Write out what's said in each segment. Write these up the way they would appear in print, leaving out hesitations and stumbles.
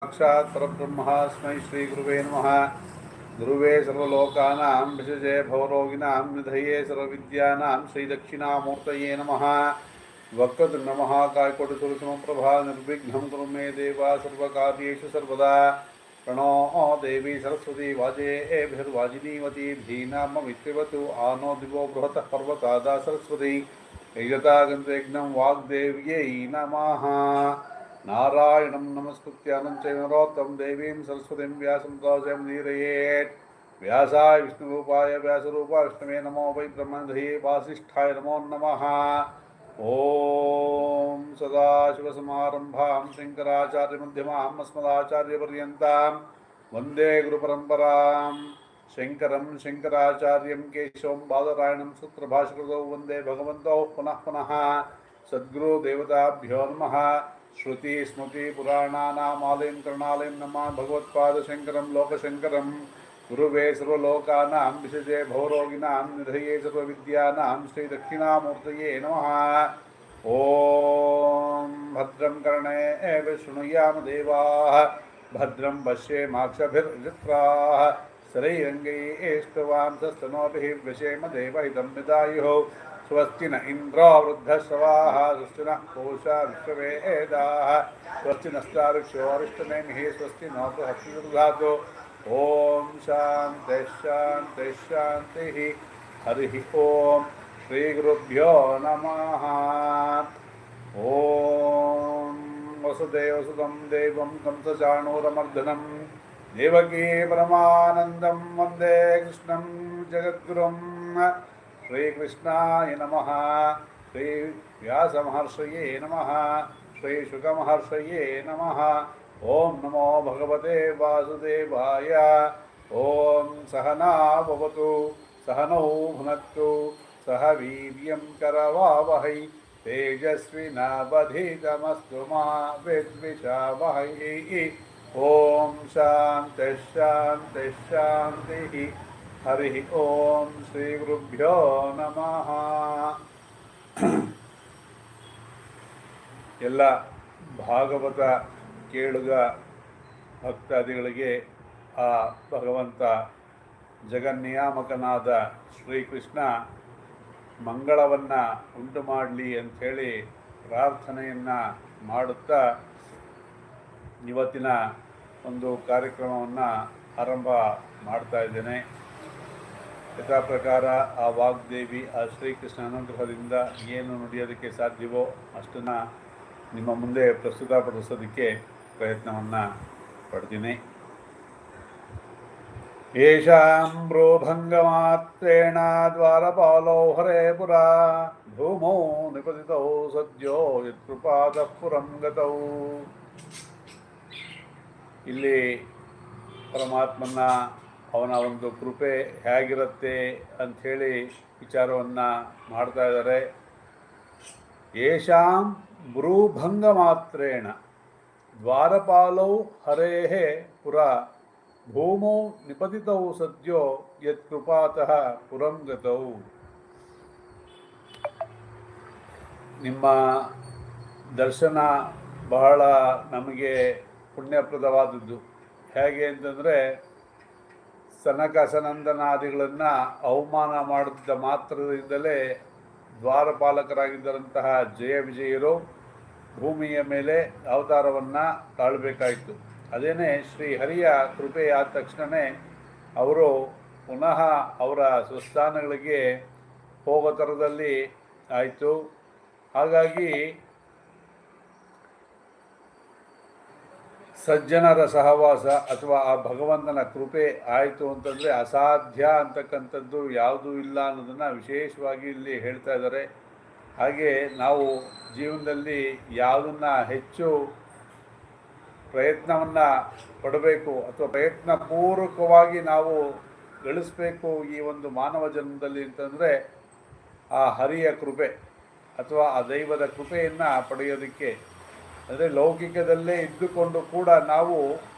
साक्षात् परब्रह्मास्मै श्रीगुरुवे नमः। गुरुवे सर्वलोकानां विषजे भवरोगिणां निधये सर्वविद्यानां श्रीदक्षिणामूर्तये नमः। वक्रतुण्डमहाकायकोटिसूर्यसमप्रभा निर्विघ्नं कुरु मे देव सर्वकार्येषु सर्वदा। प्रणो देवी सरस्वती वाजेभिर्वाजिनीवती धीनाममित्यवतु आनो दिवो बृहतः पर्वतादा सरस्वती यजता गन्धयज्ञं वाग्देव्यै नमः। नारायणं नमस्कृत्य नरोत्तमं देवीं सरस्वतीं व्यासं ततो जयमुदीरयेत्। व्यासाय विष्णुरूपाय व्यासरूपाय विष्णवे नमो वै ब्रह्मनिधये वासिष्ठाय नमो नमः। ॐ सदाशिवसमारम्भां शङ्कराचार्यमध्यमाम् अस्मदाचार्यपर्यन्तां वन्दे गुरुपरम्परां। शङ्करं शङ्कराचार्यं केशवं बादरायणं सूत्रभाष्यकृतौ वन्दे भगवन्तौ पुनः पुनः। सद्गुरुदेवताभ्यो नमः। श्रुति स्मृति पुराणानामालयं करुणालयं नमामि भगवत्पादशङ्करं लोकशङ्करं। गुरुवे सर्वलोकानां विषजे भवरोगिणां निधये सर्वविद्यानां श्रीदक्षिणामूर्तये नमः। ॐ भद्रं कर्णेभिः शृणुयाम देवाः भद्रं पश्येमाक्षभिर्जत्राः स्थिरैरङ्गैस्तवांसस्तनोभिः व्यशेम देवहितं विदायुः। स्वस्ति न इन्द्रो वृद्धश्रवाः स्वस्ति नः पूषा विश्ववेदाः स्वस्ति नस्तार्क्ष्यो अरिष्टनेमिः स्वस्ति नो बृहस्पतिर्दधातु। ॐ शान्तिः शान्तिः शान्तिः। हरिः ॐ श्रीगुरुभ्यो नमः। ॐ वसुदेवसुतं देवं कंसचाणूरमर्दनं देवकी परमानन्दं वन्दे कृष्णं जगद्गुरुं। श्रीकृष्णाय नमः। श्रीव्यासमहर्षये नमः। श्रीशुकमहर्षये नमः। ॐ नमो भगवते वासुदेवाय। ॐ सहना भवतु सहनौ भुनक्तु सह वीर्यं करवावहै तेजस्विनावधीतमस्तु मा विद्विषावहै। ॐ शान्तिः शान्तिः शान्तिः। हरिः ॐ श्रीगुरुभ्यो नमः। ಎಲ್ಲ ಭಾಗವತ ಕೇಳುಗ ಭಕ್ತಾದಿಗಳಿಗೆ ಆ ಭಗವಂತ ಜಗನ್ನಿಯಾಮಕನಾದ ಶ್ರೀಕೃಷ್ಣ ಮಂಗಳವನ್ನು ಉಂಟು ಮಾಡಲಿ ಅಂಥೇಳಿ ಪ್ರಾರ್ಥನೆಯನ್ನು ಮಾಡುತ್ತಾ ಇವತ್ತಿನ ಒಂದು ಕಾರ್ಯಕ್ರಮವನ್ನು ಆರಂಭ ಮಾಡ್ತಾ ಇದ್ದೇನೆ. ಯಥಾ ಪ್ರಕಾರ ಆ ವಾಗ್ದೇವಿ ಆ ಶ್ರೀಕೃಷ್ಣ ಅನುಗ್ರಹದಿಂದ ಏನು ನುಡಿಯೋದಕ್ಕೆ ಸಾಧ್ಯವೋ ಅಷ್ಟನ್ನು ನಿಮ್ಮ ಮುಂದೆ ಪ್ರಸ್ತುತಪಡಿಸೋದಕ್ಕೆ ಪ್ರಯತ್ನವನ್ನು ಪಡ್ತೀನಿ. ಯೇಷಾಂ ಭ್ರೂಭಂಗಮಾತ್ರೇಣ ದ್ವಾರಪಾಲೋ ಹರೇ ಪುರಾ ಭೂಮೌ ನಿಪತಿತೌ ಸದ್ಯೋ ಯತ್ಕೃಪಾತಃ ಪುರಂ ಗತೌ. ಇಲ್ಲಿ ಪರಮಾತ್ಮನ ಅವನ ಒಂದು ಕೃಪೆ ಹೇಗಿರುತ್ತೆ ಅಂಥೇಳಿ ವಿಚಾರವನ್ನು ಮಾಡ್ತಾ ಇದ್ದಾರೆ. ಯೇಷಾಂ ಭ್ರೂಭಂಗ ಮಾತ್ರೇಣ ದ್ವಾರಪಾಲೌ ಹರೇಃ ಪುರ ಭೂಮೌ ನಿಪತಿತೌ ಸದ್ಯೋ ಯತ್ಕೃಪಾತಃ ಪುರಂ ಗತೌ. ನಿಮ್ಮ ದರ್ಶನ ಬಹಳ ನಮಗೆ ಪುಣ್ಯಪ್ರದವಾದದ್ದು. ಹೇಗೆ ಅಂತಂದರೆ ಸನಕ ಸನಂದನಾದಿಗಳನ್ನು ಅವಮಾನ ಮಾಡಿದ್ದ ಮಾತ್ರದಿಂದಲೇ ದ್ವಾರಪಾಲಕರಾಗಿದ್ದರಂತಹ ಜಯ ವಿಜಯರು ಭೂಮಿಯ ಮೇಲೆ ಅವತಾರವನ್ನು ತಾಳಬೇಕಾಯಿತು. ಅದೇನೇ ಶ್ರೀಹರಿಯ ಕೃಪೆ ಆದ ತಕ್ಷಣವೇ ಅವರು ಪುನಃ ಅವರ ಸ್ವಸ್ಥಾನಗಳಿಗೆ ಹೋಗೋ ಥರದಲ್ಲಿ ಆಯಿತು. ಹಾಗಾಗಿ ಸಜ್ಜನರ ಸಹವಾಸ ಅಥವಾ ಆ ಭಗವಂತನ ಕೃಪೆ ಆಯಿತು ಅಂತಂದರೆ ಅಸಾಧ್ಯ ಅಂತಕ್ಕಂಥದ್ದು ಯಾವುದೂ ಇಲ್ಲ ಅನ್ನೋದನ್ನು ವಿಶೇಷವಾಗಿ ಇಲ್ಲಿ ಹೇಳ್ತಾ ಇದ್ದಾರೆ. ಹಾಗೆ ನಾವು ಜೀವನದಲ್ಲಿ ಯಾವುದನ್ನು ಹೆಚ್ಚು ಪ್ರಯತ್ನವನ್ನು ಪಡಬೇಕು ಅಥವಾ ಪ್ರಯತ್ನಪೂರ್ವಕವಾಗಿ ನಾವು ಗಳಿಸಬೇಕು ಈ ಒಂದು ಮಾನವ ಜನ್ಮದಲ್ಲಿ ಅಂತಂದರೆ ಆ ಹರಿಯ ಕೃಪೆ ಅಥವಾ ಆ ದೈವದ ಕೃಪೆಯನ್ನು ಪಡೆಯೋದಕ್ಕೆ. ಅಂದರೆ ಲೌಕಿಕದಲ್ಲೇ ಇದ್ದುಕೊಂಡು ಕೂಡ ನಾವು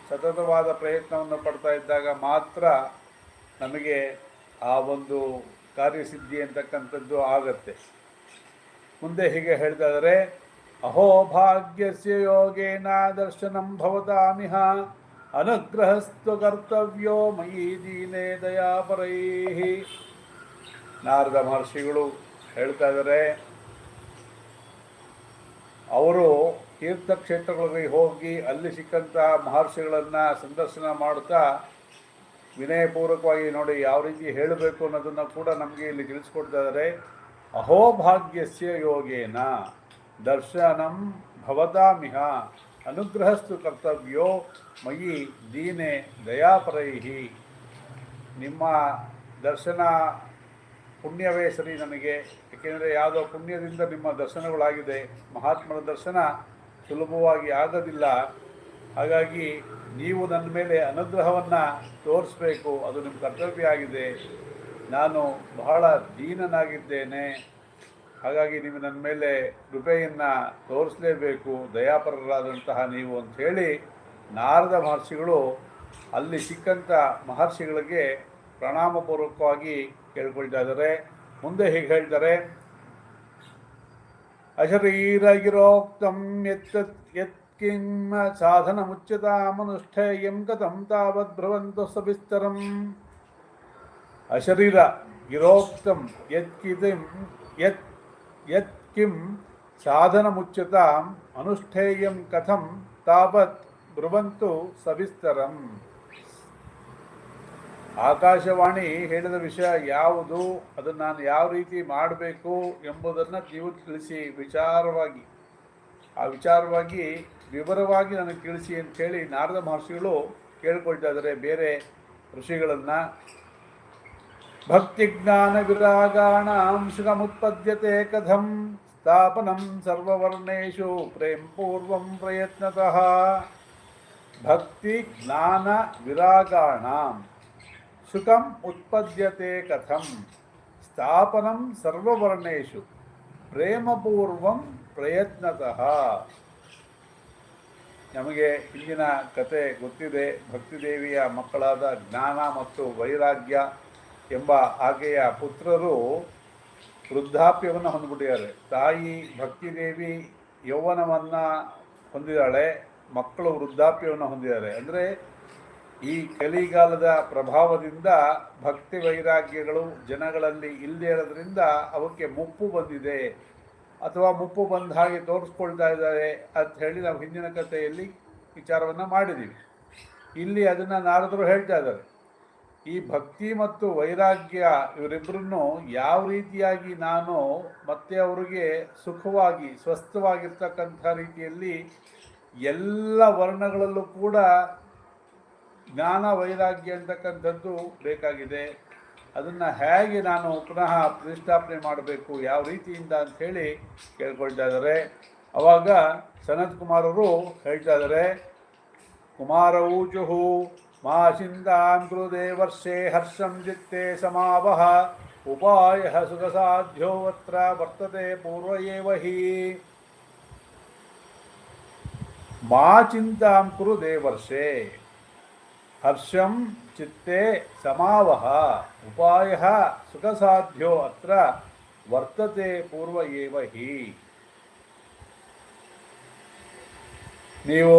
ಸತತವಾದ ಪ್ರಯತ್ನವನ್ನು ಪಡ್ತಾ ಇದ್ದಾಗ ಮಾತ್ರ ನಮಗೆ ಆ ಒಂದು ಕಾರ್ಯಸಿದ್ಧಿ ಅಂತಕ್ಕಂಥದ್ದು ಆಗತ್ತೆ. ಮುಂದೆ ಹೀಗೆ ಹೇಳ್ತಾ ಇದ್ದಾರೆ, ಅಹೋ ಭಾಗ್ಯಸ್ಯ ಯೋಗೇನ ದರ್ಶನಂ ಭವತಾಮಿಹ ಅನುಗ್ರಹಸ್ತು ಕರ್ತವ್ಯೋ ಮಯಿ ದೀನೇ ದಯಾಪರೈಃ. ನಾರದ ಮಹರ್ಷಿಗಳು ಹೇಳ್ತಾ ಇದ್ದಾರೆ, ಅವರು ತೀರ್ಥಕ್ಷೇತ್ರಗಳಿಗೆ ಹೋಗಿ ಅಲ್ಲಿ ಸಿಕ್ಕಂಥ ಮಹರ್ಷಿಗಳನ್ನು ಸಂದರ್ಶನ ಮಾಡುತ್ತಾ ವಿನಯಪೂರ್ವಕವಾಗಿ ನೋಡಿ ಯಾವ ರೀತಿ ಹೇಳಬೇಕು ಅನ್ನೋದನ್ನು ಕೂಡ ನಮಗೆ ಇಲ್ಲಿ ತಿಳಿಸ್ಕೊಡ್ತಾ ಇದ್ದಾರೆ. ಅಹೋಭಾಗ್ಯಸ್ಯ ಯೋಗೇನ ದರ್ಶನಂ ಭವತಾಮಿಹ ಅನುಗ್ರಹಸ್ತು ಕರ್ತವ್ಯೋ ಮಯಿ ದೀನೆ ದಯಾಪರೈಹಿ. ನಿಮ್ಮ ದರ್ಶನ ಪುಣ್ಯವೇ ಸರಿ ನನಗೆ, ಏಕೆಂದರೆ ಯಾವುದೋ ಪುಣ್ಯದಿಂದ ನಿಮ್ಮ ದರ್ಶನಗಳಾಗಿದೆ. ಮಹಾತ್ಮರ ದರ್ಶನ ಸುಲಭವಾಗಿ ಆಗೋದಿಲ್ಲ. ಹಾಗಾಗಿ ನೀವು ನನ್ನ ಮೇಲೆ ಅನುಗ್ರಹವನ್ನು ತೋರಿಸ್ಬೇಕು, ಅದು ನಿಮ್ಮ ಕರ್ತವ್ಯ ಆಗಿದೆ. ನಾನು ಬಹಳ ದೀನನಾಗಿದ್ದೇನೆ, ಹಾಗಾಗಿ ನೀವು ನನ್ನ ಮೇಲೆ ಕೃಪೆಯನ್ನು ತೋರಿಸಲೇಬೇಕು, ದಯಾಪರರಾದಂತಹ ನೀವು ಅಂಥೇಳಿ ನಾರದ ಮಹರ್ಷಿಗಳು ಅಲ್ಲಿ ಸಿಕ್ಕಂಥ ಮಹರ್ಷಿಗಳಿಗೆ ಪ್ರಣಾಮಪೂರ್ವಕವಾಗಿ ಕೇಳ್ಕೊಳ್ತಾ ಇದ್ದಾರೆ. ಮುಂದೆ ಹೀಗೆ ಹೇಳ್ತಾರೆ, ಅಶರೀರಗಿರೋಕ್ತಂ ಯತ್ಕಿಂ ಸಾಧನ ಮುಚ್ಯತಾಮನುಷ್ಠೇಯಂ ಕಥಂ ತಾವದ್ ಭ್ರವಂತು ಸವಿಸ್ತರಂ. ಅಶರೀರ ಗಿರೋಕ್ತಂ ಯತ್ಕಿಂ ಸಾಧನ ಮುಚ್ಯತಾಂ ಅನುಷ್ಠೇಯಂ ಕಥಂ ತಾವತ್ ಬ್ರುವಂತು ಸವಿಸ್ತರಂ. ಆಕಾಶವಾಣಿ ಹೇಳಿದ ವಿಷಯ ಯಾವುದು, ಅದನ್ನು ನಾನು ಯಾವ ರೀತಿ ಮಾಡಬೇಕು ಎಂಬುದನ್ನು ನೀವು ತಿಳಿಸಿ, ವಿಚಾರವಾಗಿ ವಿವರವಾಗಿ ನನಗೆ ತಿಳಿಸಿ ಅಂಥೇಳಿ ನಾರದ ಮಹರ್ಷಿಗಳು ಕೇಳ್ಕೊಳ್ತಾ ಇದ್ದಾರೆ ಬೇರೆ ಋಷಿಗಳನ್ನು. ಭಕ್ತಿ ಜ್ಞಾನ ವಿರಾಗಾಣಾಂ ಸುಖಮುತ್ಪದ್ಯತೆ ಕಥಂ ಸ್ಥಾಪನಂ ಸರ್ವವರ್ಣೇಷು ಪ್ರೇಮ ಪೂರ್ವಂ ಪ್ರಯತ್ನತಃ. ಭಕ್ತಿ ಜ್ಞಾನ ವಿರಾಗಾಣಾಂ ಸುಖಂ ಉತ್ಪದ್ಯತೆ ಕಥಂ ಸ್ಥಾಪನಂ ಸರ್ವವರ್ಣೇಷು ಪ್ರೇಮಪೂರ್ವಂ ಪ್ರಯತ್ನತಃ. ನಮಗೆ ಹಿಂದಿನ ಕತೆ ಗೊತ್ತಿದೆ. ಭಕ್ತಿದೇವಿಯ ಮಕ್ಕಳಾದ ಜ್ಞಾನ ಮತ್ತು ವೈರಾಗ್ಯ ಎಂಬ ಆಕೆಯ ಪುತ್ರರು ವೃದ್ಧಾಪ್ಯವನ್ನು ಹೊಂದ್ಬಿಟ್ಟಿದ್ದಾರೆ. ತಾಯಿ ಭಕ್ತಿದೇವಿ ಯೌವನವನ್ನು ಹೊಂದಿದ್ದಾಳೆ, ಮಕ್ಕಳು ವೃದ್ಧಾಪ್ಯವನ್ನು ಹೊಂದಿದ್ದಾರೆ. ಅಂದರೆ ಈ ಕಲಿಗಾಲದ ಪ್ರಭಾವದಿಂದ ಭಕ್ತಿ ವೈರಾಗ್ಯಗಳು ಜನಗಳಲ್ಲಿ ಇಲ್ಲದೇ ಇರೋದ್ರಿಂದ ಅವಕ್ಕೆ ಮುಪ್ಪು ಬಂದಿದೆ, ಅಥವಾ ಮುಪ್ಪು ಬಂದ ಹಾಗೆ ತೋರಿಸ್ಕೊಳ್ತಾ ಇದ್ದಾರೆ ಅಂತ ಹೇಳಿ ನಾವು ಹಿಂದಿನ ಕಥೆಯಲ್ಲಿ ವಿಚಾರವನ್ನು ಮಾಡಿದ್ದೀವಿ. ಇಲ್ಲಿ ಅದನ್ನು ನಾರದರು ಹೇಳ್ತಾ ಇದ್ದಾರೆ. ಈ ಭಕ್ತಿ ಮತ್ತು ವೈರಾಗ್ಯ ಇವರಿಬ್ಬರನ್ನು ಯಾವ ರೀತಿಯಾಗಿ ನಾನು ಮತ್ತೆ ಅವರಿಗೆ ಸುಖವಾಗಿ ಸ್ವಸ್ಥವಾಗಿರ್ತಕ್ಕಂಥ ರೀತಿಯಲ್ಲಿ ಎಲ್ಲ ವರ್ಣಗಳಲ್ಲೂ ಕೂಡ ಜ್ಞಾನ ವೈರಾಗ್ಯ ಅಂತಕ್ಕಂಥದ್ದು ಬೇಕಾಗಿದೆ. ಅದನ್ನು ಹೇಗೆ ನಾನು ಪುನಃ ಪ್ರತಿಷ್ಠಾಪನೆ ಮಾಡಬೇಕು, ಯಾವ ರೀತಿಯಿಂದ ಅಂಥೇಳಿ ಕೇಳ್ಕೊಳ್ತಾ ಇದ್ದಾರೆ. ಆವಾಗ ಸನತ್ ಕುಮಾರರು ಹೇಳ್ತಾ ಇದ್ದಾರೆ, ಕುಮಾರ ಊಚುಹು ಮಾ ಚಿಂತಾಂ ಕೃದೇ ವರ್ಷೆ ಹರ್ಷಂ ಚಿತ್ತೆ ಸಮಾವಹ ಉಪಾಯ ಸುಖ ಸಾಧ್ಯೋತ್ರ ವರ್ತತೆ ಪೂರ್ವ ಏವ ಹಿ. ಮಾ ಚಿಂತಾಂ ಕುರು ದೇವರ್ಷೆ ಹರ್ಷಂ ಚಿತ್ತೆ ಸಮಾವಹ ಉಪಾಯ ಸುಖ ಸಾಧ್ಯ ಅತ್ರ ವರ್ತತೆ ಪೂರ್ವ ಏವ ಹಿ. ನೀವು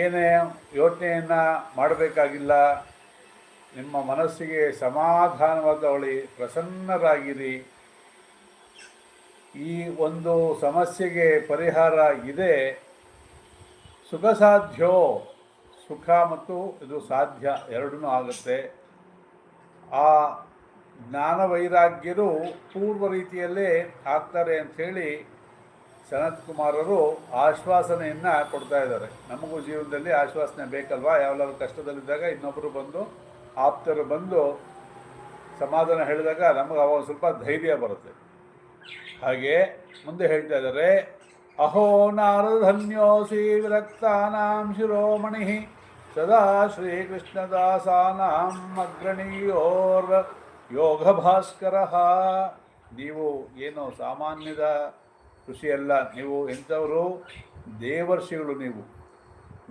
ಏನೇ ಯೋಚನೆಯನ್ನು ಮಾಡಬೇಕಾಗಿಲ್ಲ. ನಿಮ್ಮ ಮನಸ್ಸಿಗೆ ಸಮಾಧಾನವಾದವಳಿ, ಪ್ರಸನ್ನರಾಗಿರಿ. ಈ ಒಂದು ಸಮಸ್ಯೆಗೆ ಪರಿಹಾರ ಇದೆ. ಸುಖ ಸಾಧ್ಯ, ಸುಖ ಮತ್ತು ಇದು ಸಾಧ್ಯ ಎರಡೂ ಆಗುತ್ತೆ. ಆ ಜ್ಞಾನ ವೈರಾಗ್ಯರು ಪೂರ್ವ ರೀತಿಯಲ್ಲೇ ಆಗ್ತಾರೆ ಅಂಥೇಳಿ ಸನತ್ ಕುಮಾರರು ಆಶ್ವಾಸನೆಯನ್ನು ಕೊಡ್ತಾ ಇದ್ದಾರೆ. ನಮಗೂ ಜೀವನದಲ್ಲಿ ಆಶ್ವಾಸನೆ ಬೇಕಲ್ವಾ? ಯಾವಾಗಲೂ ಕಷ್ಟದಲ್ಲಿದ್ದಾಗ ಇನ್ನೊಬ್ಬರು ಬಂದು, ಆಪ್ತರು ಬಂದು ಸಮಾಧಾನ ಹೇಳಿದಾಗ ನಮಗೆ ಅವಾಗ ಸ್ವಲ್ಪ ಧೈರ್ಯ ಬರುತ್ತೆ. ಹಾಗೆ ಮುಂದೆ ಹೇಳ್ತಾ ಇದ್ದಾರೆ, ಅಹೋ ನಾರಧನ್ಯೋಸಿ ವಿರಕ್ತಾನಾಂ ಶಿರೋಮಣಿ ಸದಾ ಶ್ರೀಕೃಷ್ಣದಾಸಾನಾಂ ಅಗ್ರಣೀಯೋರ್ ಯೋಗ ಭಾಸ್ಕರ. ನೀವು ಏನು ಸಾಮಾನ್ಯದ ಋಷಿಯಲ್ಲ, ನೀವು ಎಂಥವರು? ದೇವರ್ಷಿಗಳು.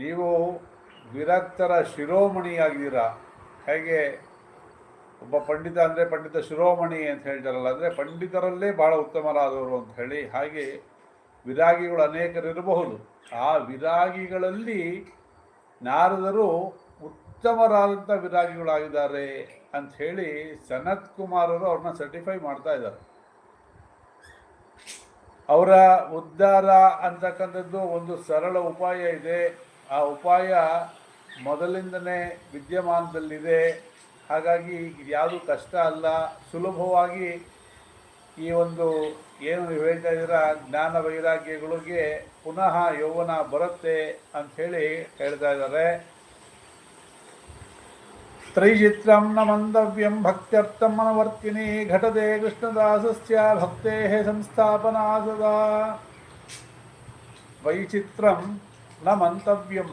ನೀವು ವಿರಕ್ತರ ಶಿರೋಮಣಿಯಾಗಿದ್ದೀರಾ. ಹೇಗೆ ಒಬ್ಬ ಪಂಡಿತ ಅಂದರೆ ಪಂಡಿತ ಶಿರೋಮಣಿ ಅಂತ ಹೇಳ್ತಾರಲ್ಲ, ಅಂದರೆ ಪಂಡಿತರಲ್ಲೇ ಭಾಳ ಉತ್ತಮರಾದವರು ಅಂತ ಹೇಳಿ, ಹಾಗೆ ವಿರಾಗಿಗಳು ಅನೇಕರಿರಬಹುದು. ಆ ವಿರಾಗಿಗಳಲ್ಲಿ ನಾರದರು ಉತ್ತಮರಾದಂಥ ವಿರಾಗಿಗಳಾಗಿದ್ದಾರೆ ಅಂಥೇಳಿ ಸನತ್ ಕುಮಾರರು ಅವ್ರನ್ನ ಸರ್ಟಿಫೈ ಮಾಡ್ತಾ ಇದ್ದಾರೆ. ಅವರ ಉದ್ಧಾರ ಅಂತಕ್ಕಂಥದ್ದು ಒಂದು ಸರಳ ಉಪಾಯ ಇದೆ. ಆ ಉಪಾಯ ಮೊದಲಿಂದನೇ ವಿದ್ಯಮಾನದಲ್ಲಿದೆ. ಹಾಗಾಗಿ ಇದು ಯಾವುದು ಕಷ್ಟ ಅಲ್ಲ, ಸುಲಭವಾಗಿ ಈ ಒಂದು ಏನು ನೀವು ಹೇಳ್ತಾ ಇದ್ದೀರಾ ಜ್ಞಾನ ವೈರಾಗ್ಯಗಳಿಗೆ ಪುನಃ ಯೌವನ ಬರುತ್ತೆ ಅಂಥೇಳಿ ಹೇಳ್ತಾ ಇದ್ದಾರೆ. ತ್ರೈಚಿತ್ರಂ ನ ಮಂತವ್ಯಂ ಭಕ್ತ್ಯರ್ಥಂ ಮನವರ್ತಿನಿ ಘಟದೆ ಕೃಷ್ಣದಾಸಸ್ಯ ಭಕ್ತೇಃ ಸಂಸ್ಥಾಪನಾ ಸದಾ. ವೈಚಿತ್ರಂ ನ ಮಂತವ್ಯಂ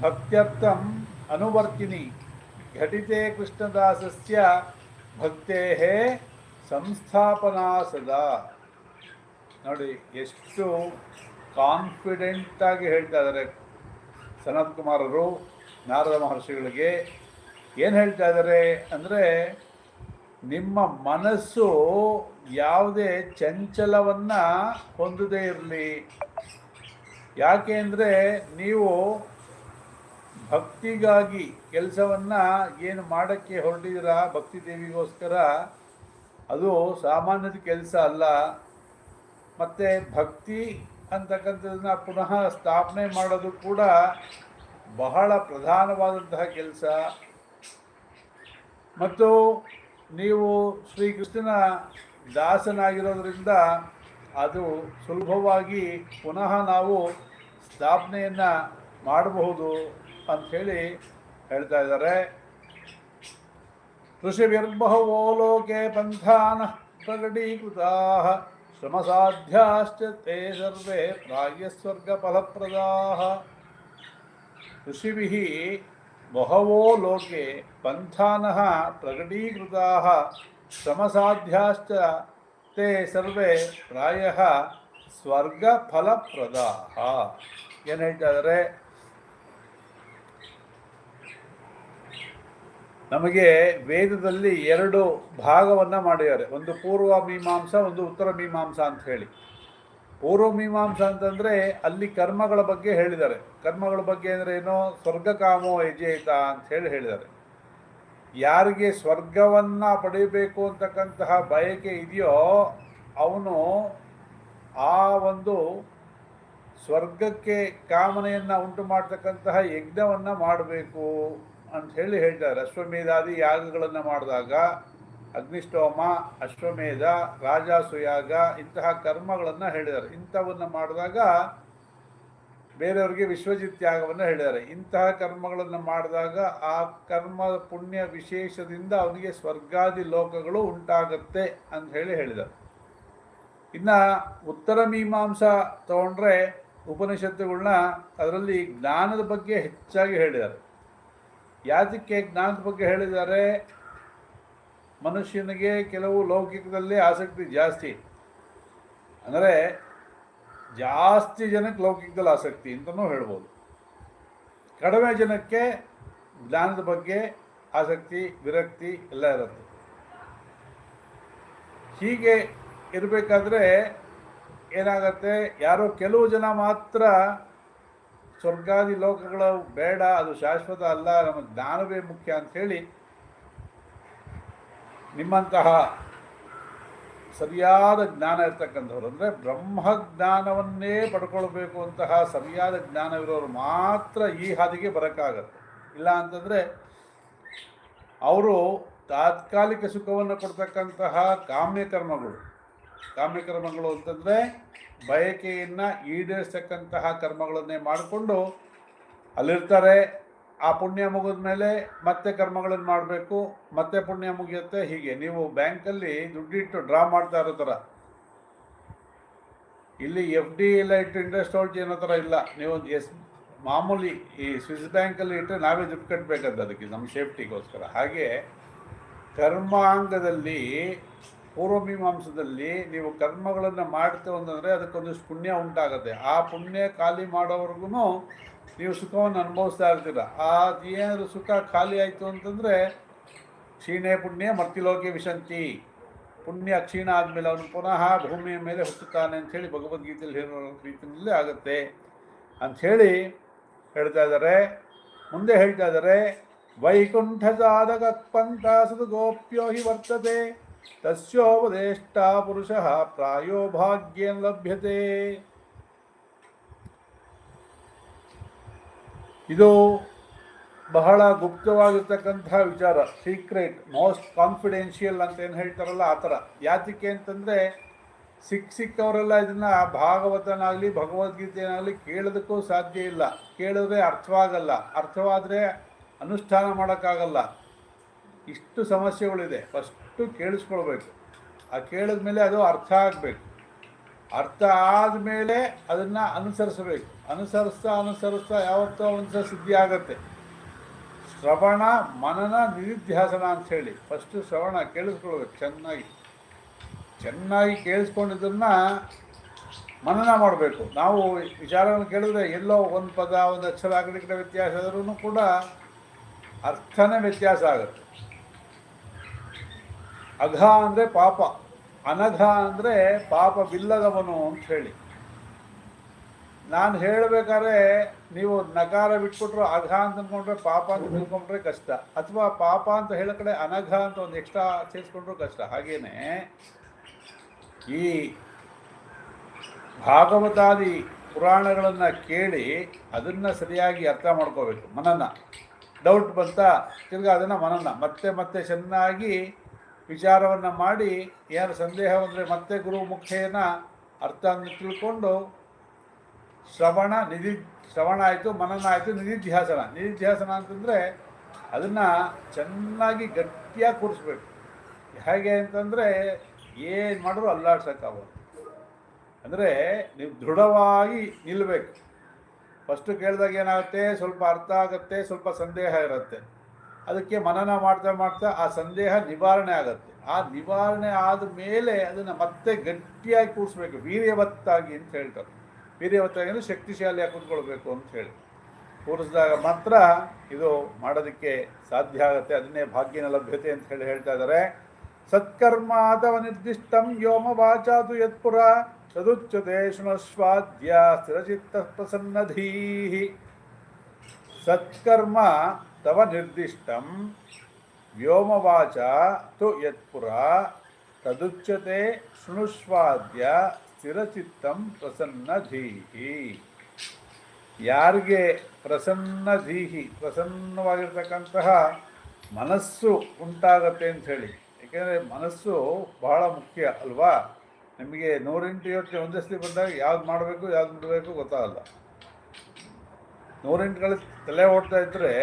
ಭಕ್ತ್ಯರ್ಥಂ ಅನುವರ್ತಿನಿ ಘಟಿತೆ ಕೃಷ್ಣದಾಸಸ್ಯ ಭಕ್ತೇಃ ಸಂಸ್ಥಾಪನಾ ಸದಾ. ನೋಡಿ ಎಷ್ಟು ಕಾನ್ಫಿಡೆಂಟಾಗಿ ಹೇಳ್ತಾ ಇದ್ದಾರೆ ಸನತ್ ಕುಮಾರರು ನಾರದ ಮಹರ್ಷಿಗಳಿಗೆ. ಏನು ಹೇಳ್ತಾ ಇದ್ದಾರೆ ಅಂದರೆ, ನಿಮ್ಮ ಮನಸ್ಸು ಯಾವುದೇ ಚಂಚಲವನ್ನು ಹೊಂದದೇ ಇರಲಿ. ಯಾಕೆ ಅಂದರೆ ನೀವು ಭಕ್ತಿಗಾಗಿ ಕೆಲಸವನ್ನು ಏನು ಮಾಡೋಕ್ಕೆ ಹೊರಟಿದ್ದೀರಾ, ಭಕ್ತಿ ದೇವಿಗೋಸ್ಕರ, ಅದು ಸಾಮಾನ್ಯದ ಕೆಲಸ ಅಲ್ಲ. ಮತ್ತು ಭಕ್ತಿ ಅಂತಕ್ಕಂಥದ್ದನ್ನು ಪುನಃ ಸ್ಥಾಪನೆ ಮಾಡೋದು ಕೂಡ ಬಹಳ ಪ್ರಧಾನವಾದಂತಹ ಕೆಲಸ. ಮತ್ತು ನೀವು ಶ್ರೀಕೃಷ್ಣನ ದಾಸನಾಗಿರೋದ್ರಿಂದ ಅದು ಸುಲಭವಾಗಿ ಪುನಃ ನಾವು ಸ್ಥಾಪನೆಯನ್ನು ಮಾಡಬಹುದು ಅಂಥೇಳಿ ಹೇಳ್ತಾ ಇದ್ದಾರೆ. ಋಷಿಭಿರ್ಬಹವೋ ಲೋಕೆ ಪಂಥಾನಃ ಪ್ರಕಟೀಕೃತಾಃ ಶ್ರಮಸಾಧ್ಯಾಶ್ಚ ತೇ ಸರ್ವೇ ಪ್ರಾಯಸ್ವರ್ಗಫಲಪ್ರದಾಃ. ಋಷಿಭಿಃ ಬಹವೋ ಲೋಕೆ ಪಂಥಾನಃ ಪ್ರಕಟೀಕೃತಾಃ ಶ್ರಮಸಾಧ್ಯಾಶ್ಚ ತೇ ಸರ್ವೇ ಪ್ರಾಯಃ ಸ್ವರ್ಗಫಲಪ್ರದಾಃ. ಏನು ಹೇಳ್ತಾ ಇದ್ದಾರೆ, ನಮಗೆ ವೇದದಲ್ಲಿ ಎರಡು ಭಾಗವನ್ನು ಮಾಡಿದ್ದಾರೆ. ಒಂದು ಪೂರ್ವ ಮೀಮಾಂಸ, ಒಂದು ಉತ್ತರ ಮೀಮಾಂಸ ಅಂತ ಹೇಳಿ. ಪೂರ್ವ ಮೀಮಾಂಸ ಅಂತಂದರೆ ಅಲ್ಲಿ ಕರ್ಮಗಳ ಬಗ್ಗೆ ಹೇಳಿದ್ದಾರೆ. ಕರ್ಮಗಳ ಬಗ್ಗೆ ಅಂದರೆ ಏನೋ ಸ್ವರ್ಗಕಾಮೋ ಯಜೇತ ಅಂತ ಹೇಳಿದ್ದಾರೆ. ಯಾರಿಗೆ ಸ್ವರ್ಗವನ್ನು ಪಡೆಯಬೇಕು ಅಂತಕ್ಕಂತಹ ಬಯಕೆ ಇದೆಯೋ ಅವನು ಆ ಒಂದು ಸ್ವರ್ಗಕ್ಕೆ ಕಾಮನೆಯನ್ನು ಉಂಟು ಮಾಡ್ತಕ್ಕಂತಹ ಯಜ್ಞವನ್ನು ಮಾಡಬೇಕು ಅಂಥೇಳಿ ಹೇಳ್ತಾರೆ. ಅಶ್ವಮೇಧಾದಿ ಯಾಗಗಳನ್ನು ಮಾಡಿದಾಗ ಅಗ್ನಿಷ್ಟೋಮ, ಅಶ್ವಮೇಧ, ರಾಜಾಸುಯಾಗ ಇಂತಹ ಕರ್ಮಗಳನ್ನು ಹೇಳಿದ್ದಾರೆ. ಇಂಥವನ್ನು ಮಾಡಿದಾಗ ಬೇರೆಯವರಿಗೆ ವಿಶ್ವಜಿತ್ ಯಾಗವನ್ನು ಹೇಳಿದ್ದಾರೆ. ಇಂತಹ ಕರ್ಮಗಳನ್ನು ಮಾಡಿದಾಗ ಆ ಕರ್ಮದ ಪುಣ್ಯ ವಿಶೇಷದಿಂದ ಅವನಿಗೆ ಸ್ವರ್ಗಾದಿ ಲೋಕಗಳು ಉಂಟಾಗುತ್ತೆ ಅಂತ ಹೇಳಿದ್ದಾರೆ. ಇನ್ನು ಉತ್ತರ ಮೀಮಾಂಸ ತಗೊಂಡ್ರೆ ಉಪನಿಷತ್ತುಗಳನ್ನ ಅದರಲ್ಲಿ ಜ್ಞಾನದ ಬಗ್ಗೆ ಹೆಚ್ಚಾಗಿ ಹೇಳಿದ್ದಾರೆ. ಯಾತಕ್ಕೆ ಜ್ಞಾನದ ಬಗ್ಗೆ ಹೇಳಿದ್ದಾರೆ? ಮನುಷ್ಯನಿಗೆ ಕೆಲವು ಲೌಕಿಕದಲ್ಲಿ ಆಸಕ್ತಿ ಜಾಸ್ತಿ, ಅಂದರೆ ಜಾಸ್ತಿ ಜನಕ್ಕೆ ಲೌಕಿಕದಲ್ಲಿ ಆಸಕ್ತಿ ಅಂತಲೂ ಹೇಳ್ಬೋದು. ಕಡಿಮೆ ಜನಕ್ಕೆ ಜ್ಞಾನದ ಬಗ್ಗೆ ಆಸಕ್ತಿ, ವಿರಕ್ತಿ ಎಲ್ಲ ಇರುತ್ತೆ. ಹೀಗೆ ಇರಬೇಕಾದ್ರೆ ಏನಾಗತ್ತೆ, ಯಾರೋ ಕೆಲವು ಜನ ಮಾತ್ರ ಸ್ವರ್ಗಾದಿ ಲೋಕಗಳು ಬೇಡ, ಅದು ಶಾಶ್ವತ ಅಲ್ಲ, ನಮ್ಮ ಜ್ಞಾನವೇ ಮುಖ್ಯ ಅಂಥೇಳಿ ನಿಮ್ಮಂತಹ ಸರಿಯಾದ ಜ್ಞಾನ ಇರ್ತಕ್ಕಂಥವ್ರು, ಅಂದರೆ ಬ್ರಹ್ಮಜ್ಞಾನವನ್ನೇ ಪಡ್ಕೊಳ್ಬೇಕು ಅಂತಹ ಸರಿಯಾದ ಜ್ಞಾನವಿರೋರು ಮಾತ್ರ ಈ ಹಾದಿಗೆ ಬರೋಕ್ಕಾಗತ್ತೆ. ಇಲ್ಲ ಅಂತಂದರೆ ಅವರು ತಾತ್ಕಾಲಿಕ ಸುಖವನ್ನು ಕೊಡ್ತಕ್ಕಂತಹ ಕಾಮ್ಯಕರ್ಮಗಳು ಅಂತಂದರೆ ಬಯಕೆಯನ್ನು ಈಡೇರಿಸ್ತಕ್ಕಂತಹ ಕರ್ಮಗಳನ್ನೇ ಮಾಡಿಕೊಂಡು ಅಲ್ಲಿರ್ತಾರೆ. ಆ ಪುಣ್ಯ ಮುಗಿದ ಮೇಲೆ ಮತ್ತೆ ಕರ್ಮಗಳನ್ನು ಮಾಡಬೇಕು, ಮತ್ತೆ ಪುಣ್ಯ ಮುಗಿಯುತ್ತೆ. ಹೀಗೆ ನೀವು ಬ್ಯಾಂಕಲ್ಲಿ ದುಡ್ಡಿಟ್ಟು ಡ್ರಾ ಮಾಡ್ತಾ ಇರೋ ಥರ, ಇಲ್ಲಿ FD ಎಲ್ಲ ಇಟ್ಟು ಇಂಟ್ರೆಸ್ಟ್ ಹೊಲ್ಟಿ ಅನ್ನೋ ಥರ ಇಲ್ಲ. ನೀವು ಮಾಮೂಲಿ ಈ ಸ್ವಿಸ್ ಬ್ಯಾಂಕಲ್ಲಿ ಇಟ್ಟರೆ ನಾವೇ ದುಡ್ಡು ಕಟ್ಟಬೇಕಂತ ಅದಕ್ಕೆ ನಮ್ಮ ಸೇಫ್ಟಿಗೋಸ್ಕರ. ಹಾಗೆ ಕರ್ಮಾಂಗದಲ್ಲಿ ಪೂರ್ವಮೀಮಾಂಸದಲ್ಲಿ ನೀವು ಕರ್ಮಗಳನ್ನು ಮಾಡ್ತೇವೆ ಅಂತಂದರೆ ಅದಕ್ಕೊಂದಿಷ್ಟು ಪುಣ್ಯ ಉಂಟಾಗುತ್ತೆ. ಆ ಪುಣ್ಯ ಖಾಲಿ ಮಾಡೋವರೆಗೂ ನೀವು ಸುಖವನ್ನು ಅನುಭವಿಸ್ತಾ ಇರ್ತೀರ. ಏನಾದರೂ ಸುಖ ಖಾಲಿ ಆಯಿತು ಅಂತಂದರೆ ಕ್ಷೀಣೆ ಪುಣ್ಯ ಮರ್ತಿಲೋಕೆ ವಿಶಂತಿ, ಪುಣ್ಯ ಕ್ಷೀಣ ಆದಮೇಲೆ ಅವನು ಪುನಃ ಭೂಮಿಯ ಮೇಲೆ ಹುಟ್ಟುತ್ತಾನೆ ಅಂಥೇಳಿ ಭಗವದ್ಗೀತೆಯಲ್ಲಿ ಹೇಳೋ ರೀತಿಯಲ್ಲೇ ಆಗುತ್ತೆ ಅಂಥೇಳಿ ಹೇಳ್ತಾ ಇದ್ದಾರೆ. ಮುಂದೆ ಹೇಳ್ತಾ ಇದ್ದಾರೆ, ವೈಕುಂಠ ಸಾಧಕ ಪಂಥ ಸದು ಗೋಪ್ಯೋ ಹಿ ವರ್ತತೆ ತಸ್ಯೋಪದೇಷ್ಟ ಪುರುಷಃ ಪ್ರಾಯೋ ಭಾಗ್ಯೇನ ಲಭ್ಯತೆ. ಇದು ಬಹಳ ಗುಪ್ತವಾಗಿರ್ತಕ್ಕಂಥ ವಿಚಾರ, ಸೀಕ್ರೆಟ್, ಮೋಸ್ಟ್ ಕಾನ್ಫಿಡೆನ್ಷಿಯಲ್ ಅಂತ ಏನು ಹೇಳ್ತಾರಲ್ಲ ಆ ಥರ. ಯಾತಕ್ಕೆ ಅಂತಂದರೆ ಸಿಕ್ಕವರೆಲ್ಲ ಇದನ್ನು ಭಾಗವತನಾಗಲಿ ಭಗವದ್ಗೀತೆನಾಗಲಿ ಕೇಳೋದಕ್ಕೂ ಸಾಧ್ಯ ಇಲ್ಲ. ಕೇಳಿದ್ರೆ ಅರ್ಥವಾಗಲ್ಲ, ಅರ್ಥವಾದರೆ ಅನುಷ್ಠಾನ ಮಾಡೋಕ್ಕಾಗಲ್ಲ. ಇಷ್ಟು ಸಮಸ್ಯೆಗಳಿದೆ. ಫಸ್ಟು ಕೇಳಿಸ್ಕೊಳ್ಬೇಕು, ಆ ಕೇಳಿದ ಮೇಲೆ ಅದು ಅರ್ಥ ಆಗಬೇಕು. ಅರ್ಥ ಆದಮೇಲೆ ಅದನ್ನು ಅನುಸರಿಸಬೇಕು. ಅನುಸರಿಸ್ತಾ ಯಾವತ್ತೋ ಒಂದು ಸಿದ್ಧಿ ಆಗುತ್ತೆ. ಶ್ರವಣ ಮನನ ನಿಧಿಧ್ಯಾಸನ ಅಂಥೇಳಿ ಫಸ್ಟು ಶ್ರವಣ ಕೇಳಿಸ್ಕೊಳ್ಬೇಕು. ಚೆನ್ನಾಗಿ ಕೇಳಿಸ್ಕೊಂಡಿದ್ದನ್ನು ಮನನ ಮಾಡಬೇಕು. ನಾವು ವಿಚಾರಗಳನ್ನು ಕೇಳಿದ್ರೆ ಎಲ್ಲೋ ಒಂದು ಪದ ಒಂದು ಅಕ್ಷರ ಆ ಕಡೆ ವ್ಯತ್ಯಾಸ ಆದ್ರೂ ಕೂಡ ಅರ್ಥನೇ ವ್ಯತ್ಯಾಸ ಆಗುತ್ತೆ. ಅಘ ಅಂದರೆ ಪಾಪ, ಅನಘ ಅಂದರೆ ಪಾಪ ಬಿಲ್ಲದವನು ಅಂತ ಹೇಳಿ. ನಾನು ಹೇಳಬೇಕಾದ್ರೆ ನೀವು ನಕಾರ ಬಿಟ್ಬಿಟ್ರು ಅಘ ಅಂತ ಅಂದ್ಕೊಂಡ್ರೆ ಪಾಪ ಅಂತ ತಿಳ್ಕೊಂಡ್ರೆ ಕಷ್ಟ, ಅಥವಾ ಪಾಪ ಅಂತ ಹೇಳೋ ಕಡೆ ಅನಘ ಅಂತ ಒಂದು ಎಕ್ಸ್ಟ್ರಾ ಸೇರಿಸ್ಕೊಂಡ್ರು ಕಷ್ಟ. ಹಾಗೇನೆ ಈ ಭಾಗವತಾದಿ ಪುರಾಣಗಳನ್ನು ಕೇಳಿ ಅದನ್ನು ಸರಿಯಾಗಿ ಅರ್ಥ ಮಾಡ್ಕೋಬೇಕು. ಮನನ ಡೌಟ್ ಬಂತಾ ತಿರ್ಗಿ ಅದನ್ನು ಮನನ ಮತ್ತೆ ಚೆನ್ನಾಗಿ ವಿಚಾರವನ್ನು ಮಾಡಿ, ಏನಾರು ಸಂದೇಹ ಬಂದರೆ ಮತ್ತೆ ಗುರು ಮುಖ್ಯನ ಅರ್ಥ ತಿಳ್ಕೊಂಡು ಶ್ರವಣ ಆಯಿತು, ಮನನ ಆಯಿತು, ನಿಧಿಧ್ಯಾಸನ ಅಂತಂದರೆ ಅದನ್ನು ಚೆನ್ನಾಗಿ ಗಟ್ಟಿಯಾಗಿ ಕೂರಿಸ್ಬೇಕು. ಹೇಗೆ ಅಂತಂದರೆ ಏನು ಮಾಡಿದ್ರು ಅಲ್ಲಾಡ್ಸೋಕ್ಕಾಗೋದು. ಅಂದರೆ ನೀವು ದೃಢವಾಗಿ ನಿಲ್ಲಬೇಕು. ಫಸ್ಟು ಕೇಳಿದಾಗ ಏನಾಗುತ್ತೆ, ಸ್ವಲ್ಪ ಅರ್ಥ ಆಗುತ್ತೆ, ಸ್ವಲ್ಪ ಸಂದೇಹ ಇರುತ್ತೆ. ಅದಕ್ಕೆ ಮನನ ಮಾಡ್ತಾ ಆ ಸಂದೇಹ ನಿವಾರಣೆ ಆಗುತ್ತೆ. ಆ ನಿವಾರಣೆ ಆದ ಮೇಲೆ ಅದನ್ನು ಮತ್ತೆ ಗಟ್ಟಿಯಾಗಿ ಕೂರಿಸ್ಬೇಕು, ವೀರ್ಯವತ್ತಾಗಿ ಅಂತ ಹೇಳ್ತಾರೆ. ವೀರ್ಯವತ್ತಾಗಿ ಅಂದರೆ ಶಕ್ತಿಶಾಲಿಯಾಗಿ ಕೂತ್ಕೊಳ್ಬೇಕು ಅಂತ ಹೇಳಿ ಕೂರಿಸಿದಾಗ ಮಾತ್ರ ಇದು ಮಾಡೋದಕ್ಕೆ ಸಾಧ್ಯ ಆಗುತ್ತೆ. ಅದನ್ನೇ ಭಾಗ್ಯನ ಲಭ್ಯತೆ ಅಂತ ಹೇಳಿ ಹೇಳ್ತಾ ಇದ್ದಾರೆ. ಸತ್ಕರ್ಮ ಅಥವಾ ನಿರ್ದಿಷ್ಟಂ ವ್ಯೋಮ ವಾಚಾತು ಯತ್ಪುರ ತದುಚ್ಯತೆ ಶೃಣಸ್ವಾದ್ಯ ಸ್ಥಿರಚಿತ್ತ ಪ್ರಸನ್ನಧೀಹಿ. ಸತ್ಕರ್ಮ ತವ ನಿರ್ದಿಷ್ಟಂ ವ್ಯೋಮವಾಚ ತು ಯತ್ಪುರ ತದುಚ್ಯತೆ ಶೃಣುಸ್ವಾದ್ಯ ಸ್ಥಿರಚಿತ್ತಂ ಪ್ರಸನ್ನಧೀಹಿ. ಯಾರಿಗೆ ಪ್ರಸನ್ನವಾಗಿರ್ತಕ್ಕಂತಹ ಮನಸ್ಸು ಉಂಟಾಗತ್ತೆ ಅಂಥೇಳಿ. ಏಕೆಂದರೆ ಮನಸ್ಸು ಬಹಳ ಮುಖ್ಯ ಅಲ್ವಾ. ನಿಮಗೆ 100 ಯೋಚನೆ ಒಂದೇ ಸತಿ ಬಂದಾಗ ಯಾವ್ದು ಮಾಡಬೇಕು ಯಾವ್ದು ಬಿಡಬೇಕು ಗೊತ್ತಾಗಲ್ಲ. 100 ತಲೆ ಓಡ್ತಾ ಇದ್ದರೆ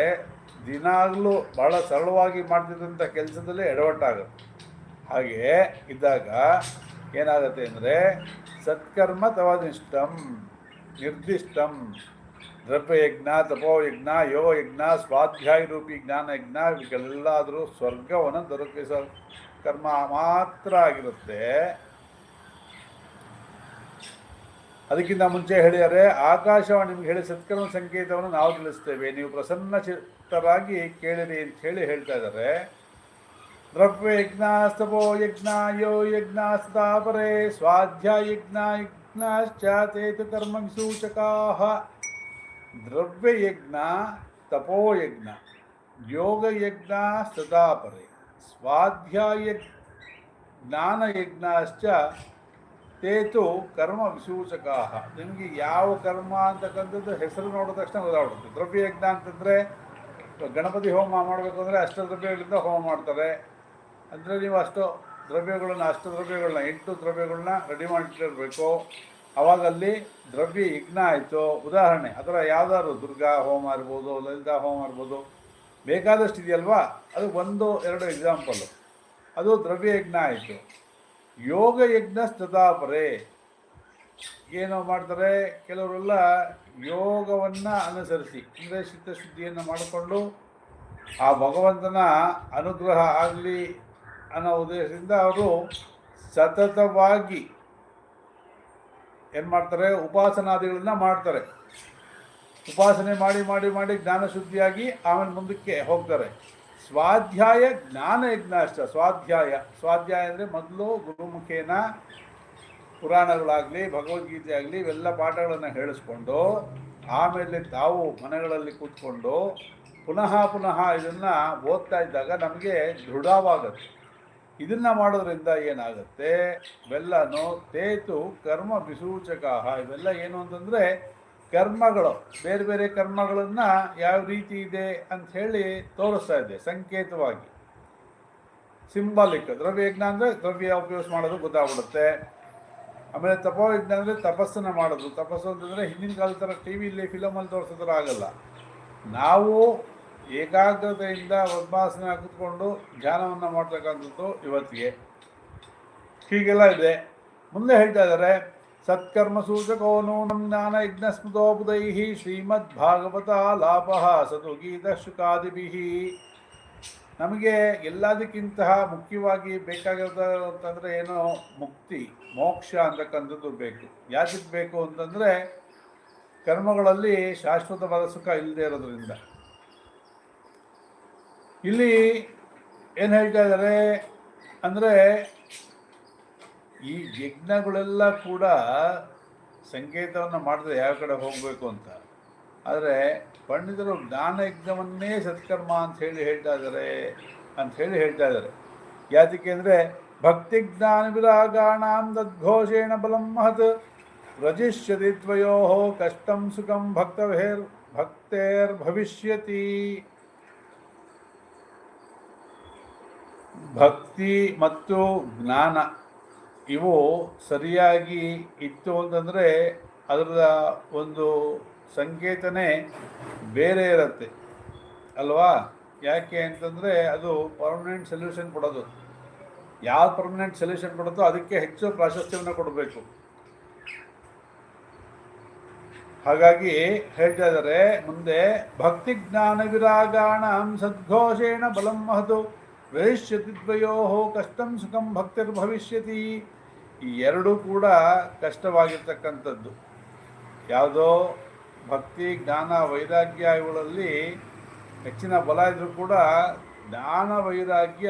ದಿನಾಗಲೂ ಭಾಳ ಸರಳವಾಗಿ ಮಾಡ್ತಿದ್ದಂಥ ಕೆಲಸದಲ್ಲೇ ಎಡವಟ್ಟಾಗುತ್ತೆ. ಹಾಗೆ ಇದ್ದಾಗ ಏನಾಗುತ್ತೆ ಅಂದರೆ ಸತ್ಕರ್ಮ ತವನಿಷ್ಠಂ ನಿರ್ದಿಷ್ಟಂ ದ್ರವ್ಯಯಜ್ಞ, ತಪೋಯಜ್ಞ, ಯೋಗಯಜ್ಞ, ಸ್ವಾಧ್ಯಾಯ ರೂಪಿ ಜ್ಞಾನಯಜ್ಞ ಇವುಗಳೆಲ್ಲಾದರೂ ಸ್ವರ್ಗವನ್ನು ದೊರಕಿಸೋ ಕರ್ಮ ಮಾತ್ರ ಆಗಿರುತ್ತೆ. ಅದಕ್ಕಿಂತ ಮುಂಚೆ ಹೇಳಿದರೆ ಆಕಾಶವಾಣಿ ನಿಮ್ಗೆ ಹೇಳಿ ಸತ್ಕರ್ಮ ಸಂಕೇತವನ್ನು ನಾವು ತಿಳಿಸ್ತೇವೆ, ನೀವು ಪ್ರಸನ್ನ ಚಿತ್ತರಾಗಿ ಕೇಳಿರಿ ಅಂತ ಹೇಳಿ ಹೇಳ್ತಾ ಇದ್ದಾರೆ. ದ್ರವ್ಯಯಜ್ಞ, ತಪೋ ಯಜ್ಞ, ಯೋ ಯಜ್ಞ ಸ್ಥಾಪರೆ ಸ್ವಾಧ್ಯಾಯಜ್ಞ ಯಜ್ಞಾಶ್ಚಾತೇತು ಕರ್ಮ ವಿಸೂಚಕಾಃ. ದ್ರವ್ಯಯಜ್ಞ, ತಪೋಯಜ್ಞ, ಯೋಗಯಜ್ಞ ಸ್ಥಾಪರೆ ಸ್ವಾಧ್ಯಾಯ ಜ್ಞಾನಯಜ್ಞಾಶ್ಚ ತೇತು ಕರ್ಮ ವಿಸೂಚಕಾಃ. ನಿಮಗೆ ಯಾವ ಕರ್ಮ ಅಂತಕ್ಕಂಥದ್ದು ಹೆಸರು ನೋಡಿದ ತಕ್ಷಣ ಗೊತ್ತಾಗ್ಬಿಡುತ್ತೆ. ದ್ರವ್ಯಯಜ್ಞ ಅಂತಂದರೆ ಗಣಪತಿ ಹೋಮ ಮಾಡಬೇಕು ಅಂದರೆ ಅಷ್ಟದ್ರವ್ಯಗಳಿಂದ ಹೋಮ ಮಾಡ್ತಾರೆ. ಅಂದರೆ ನೀವು ಅಷ್ಟದ್ರವ್ಯಗಳನ್ನ 8 ದ್ರವ್ಯಗಳನ್ನ ರೆಡಿ ಮಾಡಿಟ್ಟಿರಬೇಕು. ಅವಾಗಲ್ಲಿ ದ್ರವ್ಯ ಯಜ್ಞ ಆಯಿತು. ಉದಾಹರಣೆ ಅದರ ಯಾವ್ದಾದ್ರು ದುರ್ಗಾ ಹೋಮ ಇರ್ಬೋದು, ಲಲಿತಾ ಹೋಮ ಇರ್ಬೋದು, ಬೇಕಾದಷ್ಟು ಇದೆಯಲ್ವಾ. ಅದು 1-2 ಎಕ್ಸಾಂಪಲ್ಲು. ಅದು ದ್ರವ್ಯ ಯಜ್ಞ ಆಯಿತು. ಯೋಗ ಯಜ್ಞ ಸ್ಥಾಪರೆ ಏನೋ ಮಾಡ್ತಾರೆ ಕೆಲವರೆಲ್ಲ, ಯೋಗವನ್ನು ಅನುಸರಿಸಿ ಅಂದರೆ ಚಿತ್ತಶುದ್ಧಿಯನ್ನು ಮಾಡಿಕೊಂಡು ಆ ಭಗವಂತನ ಅನುಗ್ರಹ ಆಗಲಿ ಅನ್ನೋ ಉದ್ದೇಶದಿಂದ ಅವರು ಸತತವಾಗಿ ಏನು ಮಾಡ್ತಾರೆ, ಉಪಾಸನಾದಿಗಳನ್ನ ಮಾಡ್ತಾರೆ. ಉಪಾಸನೆ ಮಾಡಿ ಮಾಡಿ ಮಾಡಿ ಜ್ಞಾನಶುದ್ಧಿಯಾಗಿ ಆಮೇಲೆ ಮುಂದಕ್ಕೆ ಹೋಗ್ತಾರೆ. ಸ್ವಾಧ್ಯಾಯ ಜ್ಞಾನ ಯಜ್ಞ ಅಷ್ಟ. ಸ್ವಾಧ್ಯಾಯ ಅಂದರೆ ಮೊದಲು ಗುರುಮುಖೇನ ಪುರಾಣಗಳಾಗಲಿ ಭಗವದ್ಗೀತೆ ಆಗಲಿ ಇವೆಲ್ಲ ಪಾಠಗಳನ್ನು ಹೇಳಿಸ್ಕೊಂಡು ಆಮೇಲೆ ತಾವು ಮನೆಗಳಲ್ಲಿ ಕೂತ್ಕೊಂಡು ಪುನಃ ಇದನ್ನು ಓದ್ತಾ ಇದ್ದಾಗ ನಮಗೆ ದೃಢವಾಗುತ್ತೆ. ಇದನ್ನು ಮಾಡೋದ್ರಿಂದ ಏನಾಗುತ್ತೆ, ಇವೆಲ್ಲನೂ ತೇತು ಕರ್ಮ ವಿಸೂಚಕ. ಇವೆಲ್ಲ ಏನು ಅಂತಂದರೆ ಕರ್ಮಗಳು, ಬೇರೆ ಬೇರೆ ಕರ್ಮಗಳನ್ನು ಯಾವ ರೀತಿ ಇದೆ ಅಂಥೇಳಿ ತೋರಿಸ್ತಾ ಇದೆ ಸಂಕೇತವಾಗಿ. ಸಿಂಬಾಲಿಕ್. ದ್ರವ್ಯಯಜ್ಞ ಅಂದರೆ ದ್ರವ್ಯ ಉಪಯೋಗ ಮಾಡೋದು ಗೊತ್ತಾಗ್ಬಿಡುತ್ತೆ. ಆಮೇಲೆ ತಪೋಯಜ್ಞ ಅಂದರೆ ತಪಸ್ಸನ್ನು ಮಾಡೋದು. ತಪಸ್ಸು ಅಂತಂದರೆ ಹಿಂದಿನ ಕಾಲದ ಥರ ಟಿ ವಿಲಿ ಫಿಲಮಲ್ಲಿ ತೋರಿಸೋದ್ರ ಆಗಲ್ಲ. ನಾವು ಏಕಾಗ್ರತೆಯಿಂದ ಪದ್ಮಾಸನ ಕೂತ್ಕೊಂಡು ಧ್ಯಾನವನ್ನು ಮಾಡ್ತಕ್ಕಂಥದ್ದು ಇವತ್ತಿಗೆ ಹೀಗೆಲ್ಲ ಇದೆ. ಮುಂದೆ ಹೇಳ್ತಾ ಇದ್ದಾರೆ, ಸತ್ಕರ್ಮ ಸೂಚಕೋ ನೂನಂ ಜ್ಞಾನ ಯಜ್ಞ ಸ್ಮೃತೋಪುದೈ ಶ್ರೀಮದ್ ಭಾಗವತ ಲಾಭ ಸತು ಗೀತ ಶುಕಾದಿಭಿ. ನಮಗೆ ಎಲ್ಲದಕ್ಕಿಂತ ಮುಖ್ಯವಾಗಿ ಬೇಕಾಗಿರೋದು ಅಂತಂದರೆ ಏನೋ ಮುಕ್ತಿ, ಮೋಕ್ಷ ಅಂತಕ್ಕಂಥದ್ದು ಬೇಕು. ಯಾತಕ್ಕೆ ಬೇಕು ಅಂತಂದರೆ ಕರ್ಮಗಳಲ್ಲಿ ಶಾಶ್ವತವಾದ ಸುಖ ಇಲ್ಲದೆ ಇರೋದ್ರಿಂದ. ಇಲ್ಲಿ ಏನು ಹೇಳ್ತಾ ಇದ್ದಾರೆ ಅಂದರೆ ಈ ಯಜ್ಞಗಳೆಲ್ಲ ಕೂಡ ಸಂಕೇತವನ್ನು ಮಾಡಿದ್ರೆ ಯಾವ ಕಡೆ ಹೋಗಬೇಕು ಅಂತ. ಆದರೆ ಪಂಡಿತರು ಜ್ಞಾನ ಯಜ್ಞವನ್ನೇ ಸತ್ಕರ್ಮ ಅಂಥೇಳಿ ಹೇಳ್ತಾ ಇದ್ದಾರೆ. ಯಾತಕ್ಕೆ ಅಂದರೆ ಭಕ್ತಿ ಜ್ಞಾನ ವಿರಾಗಾಣಾಂ ತದ್ಘೋಷೇಣ ಬಲಂ ಮಹತ್ ವ್ರಜಿಷ್ಯತಿ ದ್ವಯೋ ಕಷ್ಟಂ ಸುಖಂ ಭಕ್ತೇರ್ಭವಿಷ್ಯತಿ. ಭಕ್ತಿ ಮತ್ತು ಜ್ಞಾನ ಇವು ಸರಿಯಾಗಿ ಇತ್ತು ಅಂತಂದರೆ ಅದರ ಒಂದು ಸಂಕೇತನೇ ಬೇರೆ ಇರುತ್ತೆ ಅಲ್ವಾ. ಯಾಕೆ ಅಂತಂದರೆ ಅದು ಪರ್ಮನೆಂಟ್ ಸೊಲ್ಯೂಷನ್ ಕೊಡೋದು. ಯಾವ್ದು ಪರ್ಮನೆಂಟ್ ಸೊಲ್ಯೂಷನ್ ಕೊಡುತ್ತೋ ಅದಕ್ಕೆ ಹೆಚ್ಚು ಪ್ರಾಶಸ್ತ್ಯವನ್ನು ಕೊಡಬೇಕು. ಹಾಗಾಗಿ ಹೇಳ್ತಾ ಇದ್ದಾರೆ ಮುಂದೆ, ಭಕ್ತಿ ಜ್ಞಾನ ವಿರಾಗಾಣಾಂ ಸದ್ಘೋಷೇಣ ಬಲಂ ಮಹತು ಭವಿಷ್ಯತಿ ದ್ವಯೋ ಕಷ್ಟಂ ಸುಖಂ ಭಕ್ತಿರ್ಭವಿಷ್ಯತಿ. ಈ ಎರಡೂ ಕೂಡ ಕಷ್ಟವಾಗಿರ್ತಕ್ಕಂಥದ್ದು. ಯಾವುದೋ ಭಕ್ತಿ ಜ್ಞಾನ ವೈರಾಗ್ಯ ಇವುಗಳಲ್ಲಿ ಹೆಚ್ಚಿನ ಬಲ ಇದ್ರೂ ಕೂಡ ಜ್ಞಾನ ವೈರಾಗ್ಯ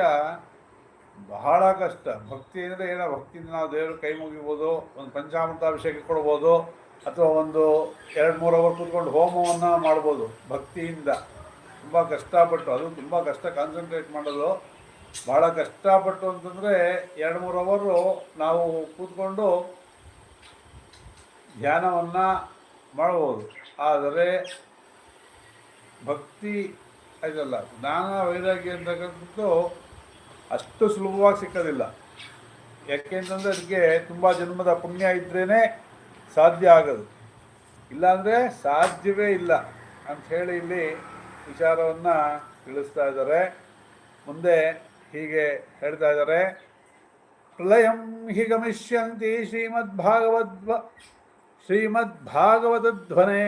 ಬಹಳ ಕಷ್ಟ. ಭಕ್ತಿ ಅಂದರೆ ಏನೋ ಭಕ್ತಿಯಿಂದ ನಾವು ದೇವರು ಕೈ ಮುಗಿಬೋದು, ಒಂದು ಪಂಚಾಮೃತಾಭಿಷೇಕ ಕೊಡ್ಬೋದು, ಅಥವಾ ಒಂದು 2-3 ಅವರ್ ಕೂತ್ಕೊಂಡು ಹೋಮವನ್ನು ಮಾಡ್ಬೋದು. ಭಕ್ತಿಯಿಂದ ತುಂಬ ಕಷ್ಟಪಟ್ಟು, ಅದು ತುಂಬ ಕಷ್ಟ ಕಾನ್ಸಂಟ್ರೇಟ್ ಮಾಡೋದು ಭಾಳ ಕಷ್ಟಪಟ್ಟು ಅಂತಂದರೆ 2-3 ಅವರು ನಾವು ಕೂತ್ಕೊಂಡು ಧ್ಯಾನವನ್ನು ಮಾಡ್ಬೋದು. ಆದರೆ ಭಕ್ತಿ ಇದಲ್ಲ, ಜ್ಞಾನ ವೈರಾಗ್ಯ ಅಂತಕ್ಕಂಥದ್ದು ಅಷ್ಟು ಸುಲಭವಾಗಿ ಸಿಕ್ಕೋದಿಲ್ಲ. ಯಾಕೆಂತಂದರೆ ಅದಕ್ಕೆ ತುಂಬ ಜನ್ಮದ ಪುಣ್ಯ ಇದ್ರೇ ಸಾಧ್ಯ ಆಗೋದು, ಇಲ್ಲಾಂದರೆ ಸಾಧ್ಯವೇ ಇಲ್ಲ ಅಂಥೇಳಿ ಇಲ್ಲಿ ವಿಚಾರವನ್ನು ತಿಳಿಸ್ತಾ ಇದ್ದಾರೆ. ಮುಂದೆ ಹೀಗೆ ಹೇಳ್ತಾ ಇದ್ದಾರೆ, ಪ್ರಳಯಂ ಹಿ ಗಮಿಷ್ಯಂತಿ ಶ್ರೀಮದ್ಭಾಗವತಧ್ವನೇ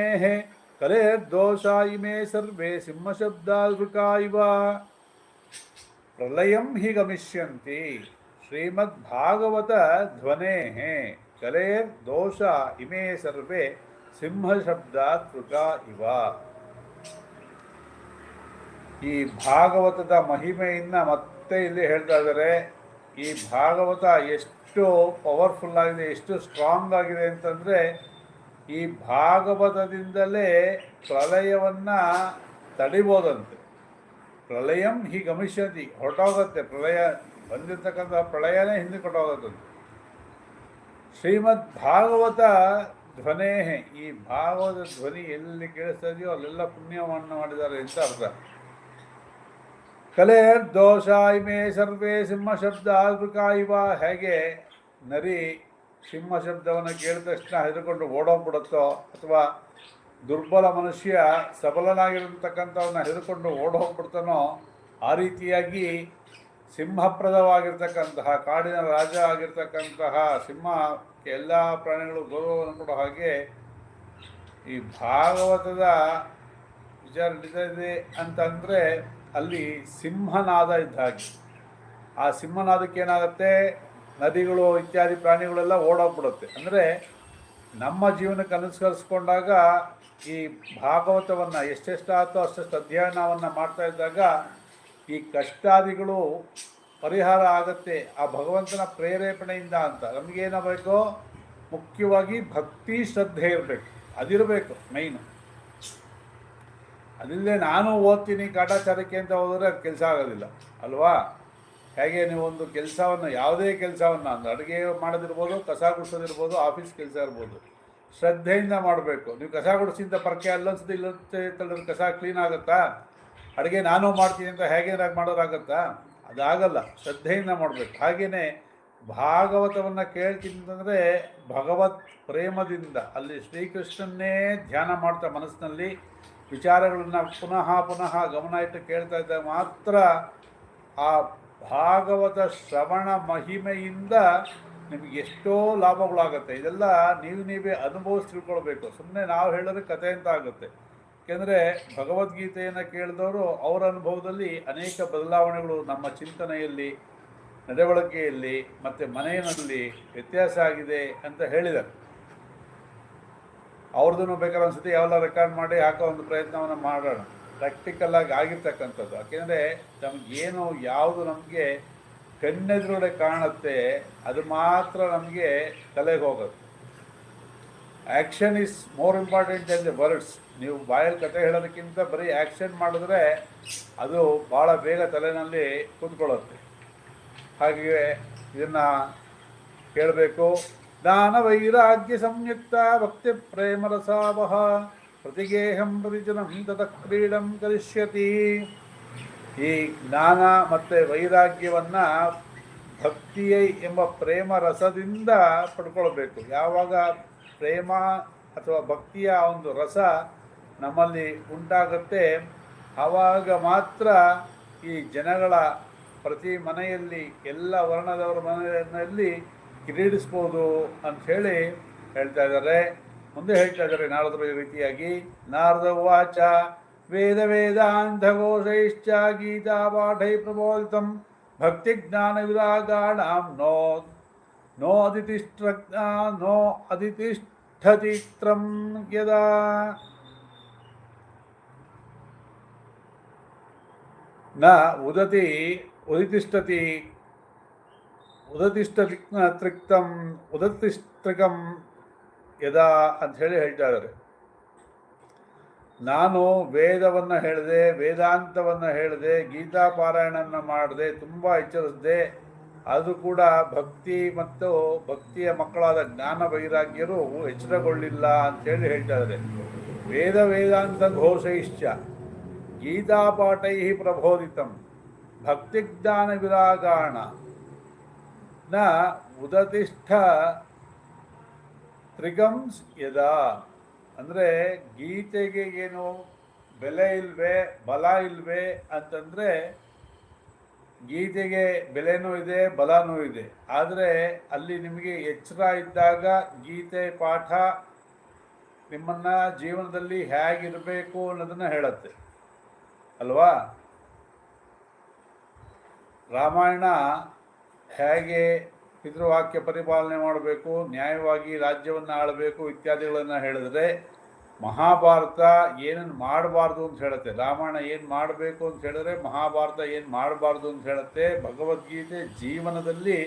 ಕಲೇರ್ದೋಷ ಇಮೇ ಸರ್ವೇ ಸಿಂಹಶಬ್ದಾದೃಕಾ ಇವ. ಪ್ರಳಯಂ ಹಿ ಗಮಿಷ್ಯಂತಿ ಶ್ರೀಮದ್ಭಾಗವತ ಧ್ವನೇ ಕಲೇರ್ದೋಷ ಇಮೇ ಸರ್ವೇ ಸಿಂಹಶಬ್ದಾದೃಕಾ ಇವ. ಈ ಭಾಗವತದ ಮಹಿಮೆಯನ್ನು ಮತ್ತೆ ಇಲ್ಲಿ ಹೇಳ್ತಾ ಇದ್ದಾರೆ. ಈ ಭಾಗವತ ಎಷ್ಟು ಪವರ್ಫುಲ್ ಆಗಿದೆ, ಎಷ್ಟು ಸ್ಟ್ರಾಂಗ್ ಆಗಿದೆ ಅಂತಂದರೆ ಈ ಭಾಗವತದಿಂದಲೇ ಪ್ರಳಯವನ್ನು ತಡಿಬೋದಂತೆ. ಪ್ರಳಯಂ ಹಿ ಗಮಿಷ್ಯತಿ, ಹೊರಟೋಗುತ್ತೆ ಪ್ರಳಯ, ಬಂದಿರತಕ್ಕಂಥ ಪ್ರಳಯನೇ ಹಿಂದೆ ಹೊರಟೋಗುತ್ತಂತೆ. ಶ್ರೀಮದ್ ಭಾಗವತ ಧ್ವನೇ, ಈ ಭಾಗವತ ಧ್ವನಿ ಎಲ್ಲಿ ಕೇಳಿಸ್ತಾ ಇದೆಯೋ ಅಲ್ಲೆಲ್ಲ ಪುಣ್ಯವನ್ನು ಮಾಡಿದ್ದಾರೆ ಅಂತ ಅರ್ಥ. ಕಲೇರ್ದೋಷ ಇಮೇ ಸರ್ವೇ ಸಿಂಹಶಬ್ದಾದೃಕಾ ಇವ. ಹೇಗೆ ನರಿ ಸಿಂಹ ಶಬ್ದವನ್ನು ಕೇಳಿದ ತಕ್ಷಣ ಹೆದರ್ಕೊಂಡು ಓಡೋಗ್ಬಿಡುತ್ತೋ, ಅಥವಾ ದುರ್ಬಲ ಮನುಷ್ಯ ಸಬಲನಾಗಿರತಕ್ಕಂಥವನ್ನ ಹೆದರ್ಕೊಂಡು ಓಡೋಗ್ಬಿಡ್ತಾನೋ, ಆ ರೀತಿಯಾಗಿ ಸಿಂಹಪ್ರದವಾಗಿರ್ತಕ್ಕಂತಹ ಕಾಡಿನ ರಾಜ ಆಗಿರ್ತಕ್ಕಂತಹ ಸಿಂಹಕ್ಕೆ ಎಲ್ಲ ಪ್ರಾಣಿಗಳು ಗೌರವವನ್ನು ಕೊಡೋ ಹಾಗೆ ಈ ಭಾಗವತದ ವಿಚಾರ ನಡೀತಾ ಇದೆ ಅಂತಂದರೆ ಅಲ್ಲಿ ಸಿಂಹನಾದ ಇದ್ದ ಹಾಗೆ. ಆ ಸಿಂಹನಾದಕ್ಕೆ ಏನಾಗುತ್ತೆ, ನದಿಗಳು ಇತ್ಯಾದಿ ಪ್ರಾಣಿಗಳೆಲ್ಲ ಓಡೋಗ್ಬಿಡುತ್ತೆ. ಅಂದರೆ ನಮ್ಮ ಜೀವನಕ್ಕೆ ಅನುಸರಿಸ್ಕೊಂಡಾಗ ಈ ಭಾಗವತವನ್ನು ಎಷ್ಟೆಷ್ಟಾತೋ ಅಷ್ಟೆಷ್ಟು ಅಧ್ಯಯನವನ್ನು ಮಾಡ್ತಾ ಇದ್ದಾಗ ಈ ಕಷ್ಟಾದಿಗಳು ಪರಿಹಾರ ಆಗತ್ತೆ ಆ ಭಗವಂತನ ಪ್ರೇರೇಪಣೆಯಿಂದ ಅಂತ. ನಮಗೇನಾಗಬೇಕು, ಮುಖ್ಯವಾಗಿ ಭಕ್ತಿ ಶ್ರದ್ಧೆ ಇರಬೇಕು, ಅದಿರಬೇಕು ಮೈನು. ಅದಿಲ್ಲದೆ ನಾನು ಓದ್ತೀನಿ ಕಾಟಾಚಾರಕ್ಕೆ ಅಂತ ಹೋದರೆ ಅದು ಕೆಲಸ ಆಗೋದಿಲ್ಲ ಅಲ್ವಾ. ಹೇಗೆ ನೀವು ಒಂದು ಕೆಲಸವನ್ನು, ಯಾವುದೇ ಕೆಲಸವನ್ನು, ಅಂದ್ರೆ ಅಡುಗೆ ಮಾಡೋದಿರ್ಬೋದು, ಕಸ ಗುಡಿಸೋದಿರ್ಬೋದು, ಆಫೀಸ್ ಕೆಲಸ ಇರ್ಬೋದು, ಶ್ರದ್ಧೆಯಿಂದ ಮಾಡಬೇಕು. ನೀವು ಕಸ ಗುಡಿಸಿಂದ ಪರಕೆ ಅಲ್ಲೊಂದ್ಸತಿ ಇಲ್ಲೊಂದು ಕಸ ಕ್ಲೀನ್ ಆಗುತ್ತಾ? ಅಡುಗೆ ನಾನು ಮಾಡ್ತೀನಿ ಅಂತ ಹೇಗೆ ಮಾಡೋದಾಗತ್ತಾ? ಅದಾಗಲ್ಲ, ಶ್ರದ್ಧೆಯಿಂದ ಮಾಡಬೇಕು. ಹಾಗೆಯೇ ಭಾಗವತವನ್ನು ಕೇಳ್ತೀನಿ ಅಂತಂದರೆ ಭಗವತ್ ಪ್ರೇಮದಿಂದ ಅಲ್ಲಿ ಶ್ರೀಕೃಷ್ಣನ್ನೇ ಧ್ಯಾನ ಮಾಡ್ತಾ ಮನಸ್ಸಿನಲ್ಲಿ ವಿಚಾರಗಳನ್ನು ಪುನಃ ಪುನಃ ಗಮನ ಇಟ್ಟು ಕೇಳ್ತಾ ಇದ್ದಾಗ ಮಾತ್ರ ಆ ಭಾಗವತ ಶ್ರವಣ ಮಹಿಮೆಯಿಂದ ನಿಮಗೆ ಎಷ್ಟೋ ಲಾಭಗಳಾಗುತ್ತೆ. ಇದೆಲ್ಲ ನೀವೇ ಅನುಭವಿಸಿ ತಿಳ್ಕೊಳ್ಬೇಕು. ಸುಮ್ಮನೆ ನಾವು ಹೇಳೋದು ಕಥೆ ಅಂತ ಆಗುತ್ತೆ. ಏಕೆಂದರೆ ಭಗವದ್ಗೀತೆಯನ್ನು ಕೇಳಿದವರು ಅವರ ಅನುಭವದಲ್ಲಿ ಅನೇಕ ಬದಲಾವಣೆಗಳು ನಮ್ಮ ಚಿಂತನೆಯಲ್ಲಿ, ನಡವಳಿಕೆಯಲ್ಲಿ ಮತ್ತು ಮನೆಯಲ್ಲಿ ವ್ಯತ್ಯಾಸ ಆಗಿದೆ ಅಂತ ಹೇಳಿದರು. ಅವ್ರದ್ದನ್ನು ಬೇಕಾದ್ರೆ ಒಂದು ಸತಿ ಯಾವೆಲ್ಲ ರೆಕಾರ್ಡ್ ಮಾಡಿ ಹಾಕೋ ಒಂದು ಪ್ರಯತ್ನವನ್ನು ಮಾಡೋಣ, ಪ್ರಾಕ್ಟಿಕಲ್ಲಾಗಿ ಆಗಿರ್ತಕ್ಕಂಥದ್ದು. ಯಾಕೆಂದರೆ ನಮಗೇನು ಯಾವುದು ನಮಗೆ ಕಣ್ಣೆದುರುಗಡೆ ಕಾಣುತ್ತೆ ಅದು ಮಾತ್ರ ನಮಗೆ ತಲೆಗೆ ಹೋಗುತ್ತೆ. Action is more important then the words. ನೀವು ಬಾಯಲ್ಲಿ ಕತೆ ಹೇಳೋದಕ್ಕಿಂತ ಬರೀ ಆ್ಯಕ್ಷನ್ ಮಾಡಿದ್ರೆ ಅದು ಭಾಳ ಬೇಗ ತಲೆಯಲ್ಲಿ ಕೂತ್ಕೊಳ್ಳುತ್ತೆ. ಹಾಗೆಯೇ ಇದನ್ನು ಕೇಳಬೇಕು. ಜ್ಞಾನ ವೈರಾಗ್ಯ ಸಂಯುಕ್ತ ಭಕ್ತಿ ಪ್ರೇಮರಸಾವಹ ಪ್ರತಿಗೇಹಂ ಪ್ರತಿಜನಂ ತತ ಕ್ರೀಡಂ ಕರಿಷ್ಯತಿ. ಈ ಜ್ಞಾನ ಮತ್ತು ವೈರಾಗ್ಯವನ್ನು ಭಕ್ತಿಯೈ ಎಂಬ ಪ್ರೇಮ ರಸದಿಂದ ಪಡ್ಕೊಳ್ಬೇಕು. ಯಾವಾಗ ಪ್ರೇಮ ಅಥವಾ ಭಕ್ತಿಯ ಒಂದು ರಸ ನಮ್ಮಲ್ಲಿ ಉಂಟಾಗುತ್ತೆ ಆವಾಗ ಮಾತ್ರ ಈ ಜನಗಳ ಪ್ರತಿ ಮನೆಯಲ್ಲಿ, ಎಲ್ಲ ವರ್ಣದವರ ಮನೆಯಲ್ಲಿ ಕ್ರೀಡಿಸ್ಬೋದು ಅಂಥೇಳಿ ಹೇಳ್ತಾ ಇದ್ದಾರೆ. ಮುಂದೆ ಹೇಳ್ತಾ ಇದ್ದಾರೆ ನಾರದರು ಈ ರೀತಿಯಾಗಿ. ನಾರದ ಉವಾಚ ವೇದ ವೇದಾಂತ ಘೋಷೈಶ್ಚ ಗೀತಾ ಪಾಠೈ ಪ್ರಬೋಧಿತಂ ಭಕ್ತಿ ಜ್ಞಾನ ವಿರಾಗಾಣಾಂ ನೋ ಅದಿತಿಷ್ಠತಿತ್ರಂ ಯದಾ ನ ಉದತಿ ಉದಿತಿಷ್ಠತಿ ಉದತಿಷ್ಠ್ರಿಕಂ ಯದಾ ಅಂಥೇಳಿ ಹೇಳ್ತಾ ಇದ್ದಾರೆ. ನಾನು ವೇದವನ್ನು ಹೇಳಿದೆ, ವೇದಾಂತವನ್ನು ಹೇಳಿದೆ, ಗೀತಾ ಪಾರಾಯಣವನ್ನು ಮಾಡಿದೆ, ತುಂಬ ಎಚ್ಚರಿಸಿದೆ. ಅದು ಕೂಡ ಭಕ್ತಿ ಮತ್ತು ಭಕ್ತಿಯ ಮಕ್ಕಳಾದ ಜ್ಞಾನ ವೈರಾಗ್ಯರು ಎಚ್ಚರಗೊಳ್ಳಿಲ್ಲ ಅಂಥೇಳಿ ಹೇಳ್ತಾ ಇದ್ದಾರೆ. ವೇದ ವೇದಾಂತ ಘೋಷೈಶ್ಚ ಗೀತಾಪಾಠೈ ಪ್ರಬೋಧಿತಂ ಭಕ್ತಿಜ್ಞಾನ ವಿರಾಗಾಣ ನ ಉದತಿಷ್ಠ ತ್ರಿಗಂಸ್ ಯದಾ. ಅಂದರೆ ಗೀತೆಗೆ ಏನು ಬೆಲೆ ಇಲ್ವೇ, ಬಲ ಇಲ್ವೇ ಅಂತಂದರೆ ಗೀತೆಗೆ ಬೆಲೆನೂ ಇದೆ, ಬಲನೂ ಇದೆ. ಆದರೆ ಅಲ್ಲಿ ನಿಮಗೆ ಎಚ್ಚರ ಇದ್ದಾಗ ಗೀತೆ ಪಾಠ ನಿಮ್ಮನ್ನು ಜೀವನದಲ್ಲಿ ಹೇಗಿರಬೇಕು ಅನ್ನೋದನ್ನು ಹೇಳುತ್ತೆ ಅಲ್ವಾ. ರಾಮಾಯಣ ಹೇಗೆ ಪಿತೃವಾಕ್ಯ ಪರಿಪಾಲನೆ ಮಾಡಬೇಕು, ನ್ಯಾಯವಾಗಿ ರಾಜ್ಯವನ್ನು ಆಳಬೇಕು ಇತ್ಯಾದಿಗಳನ್ನು ಹೇಳಿದ್ರೆ, ಮಹಾಭಾರತ ಏನನ್ನು ಮಾಡಬಾರ್ದು ಅಂತ ಹೇಳುತ್ತೆ. ರಾಮಾಯಣ ಏನು ಮಾಡಬೇಕು ಅಂತ ಹೇಳಿದ್ರೆ ಮಹಾಭಾರತ ಏನು ಮಾಡಬಾರ್ದು ಅಂತ ಹೇಳುತ್ತೆ. ಭಗವದ್ಗೀತೆ ಜೀವನದಲ್ಲಿ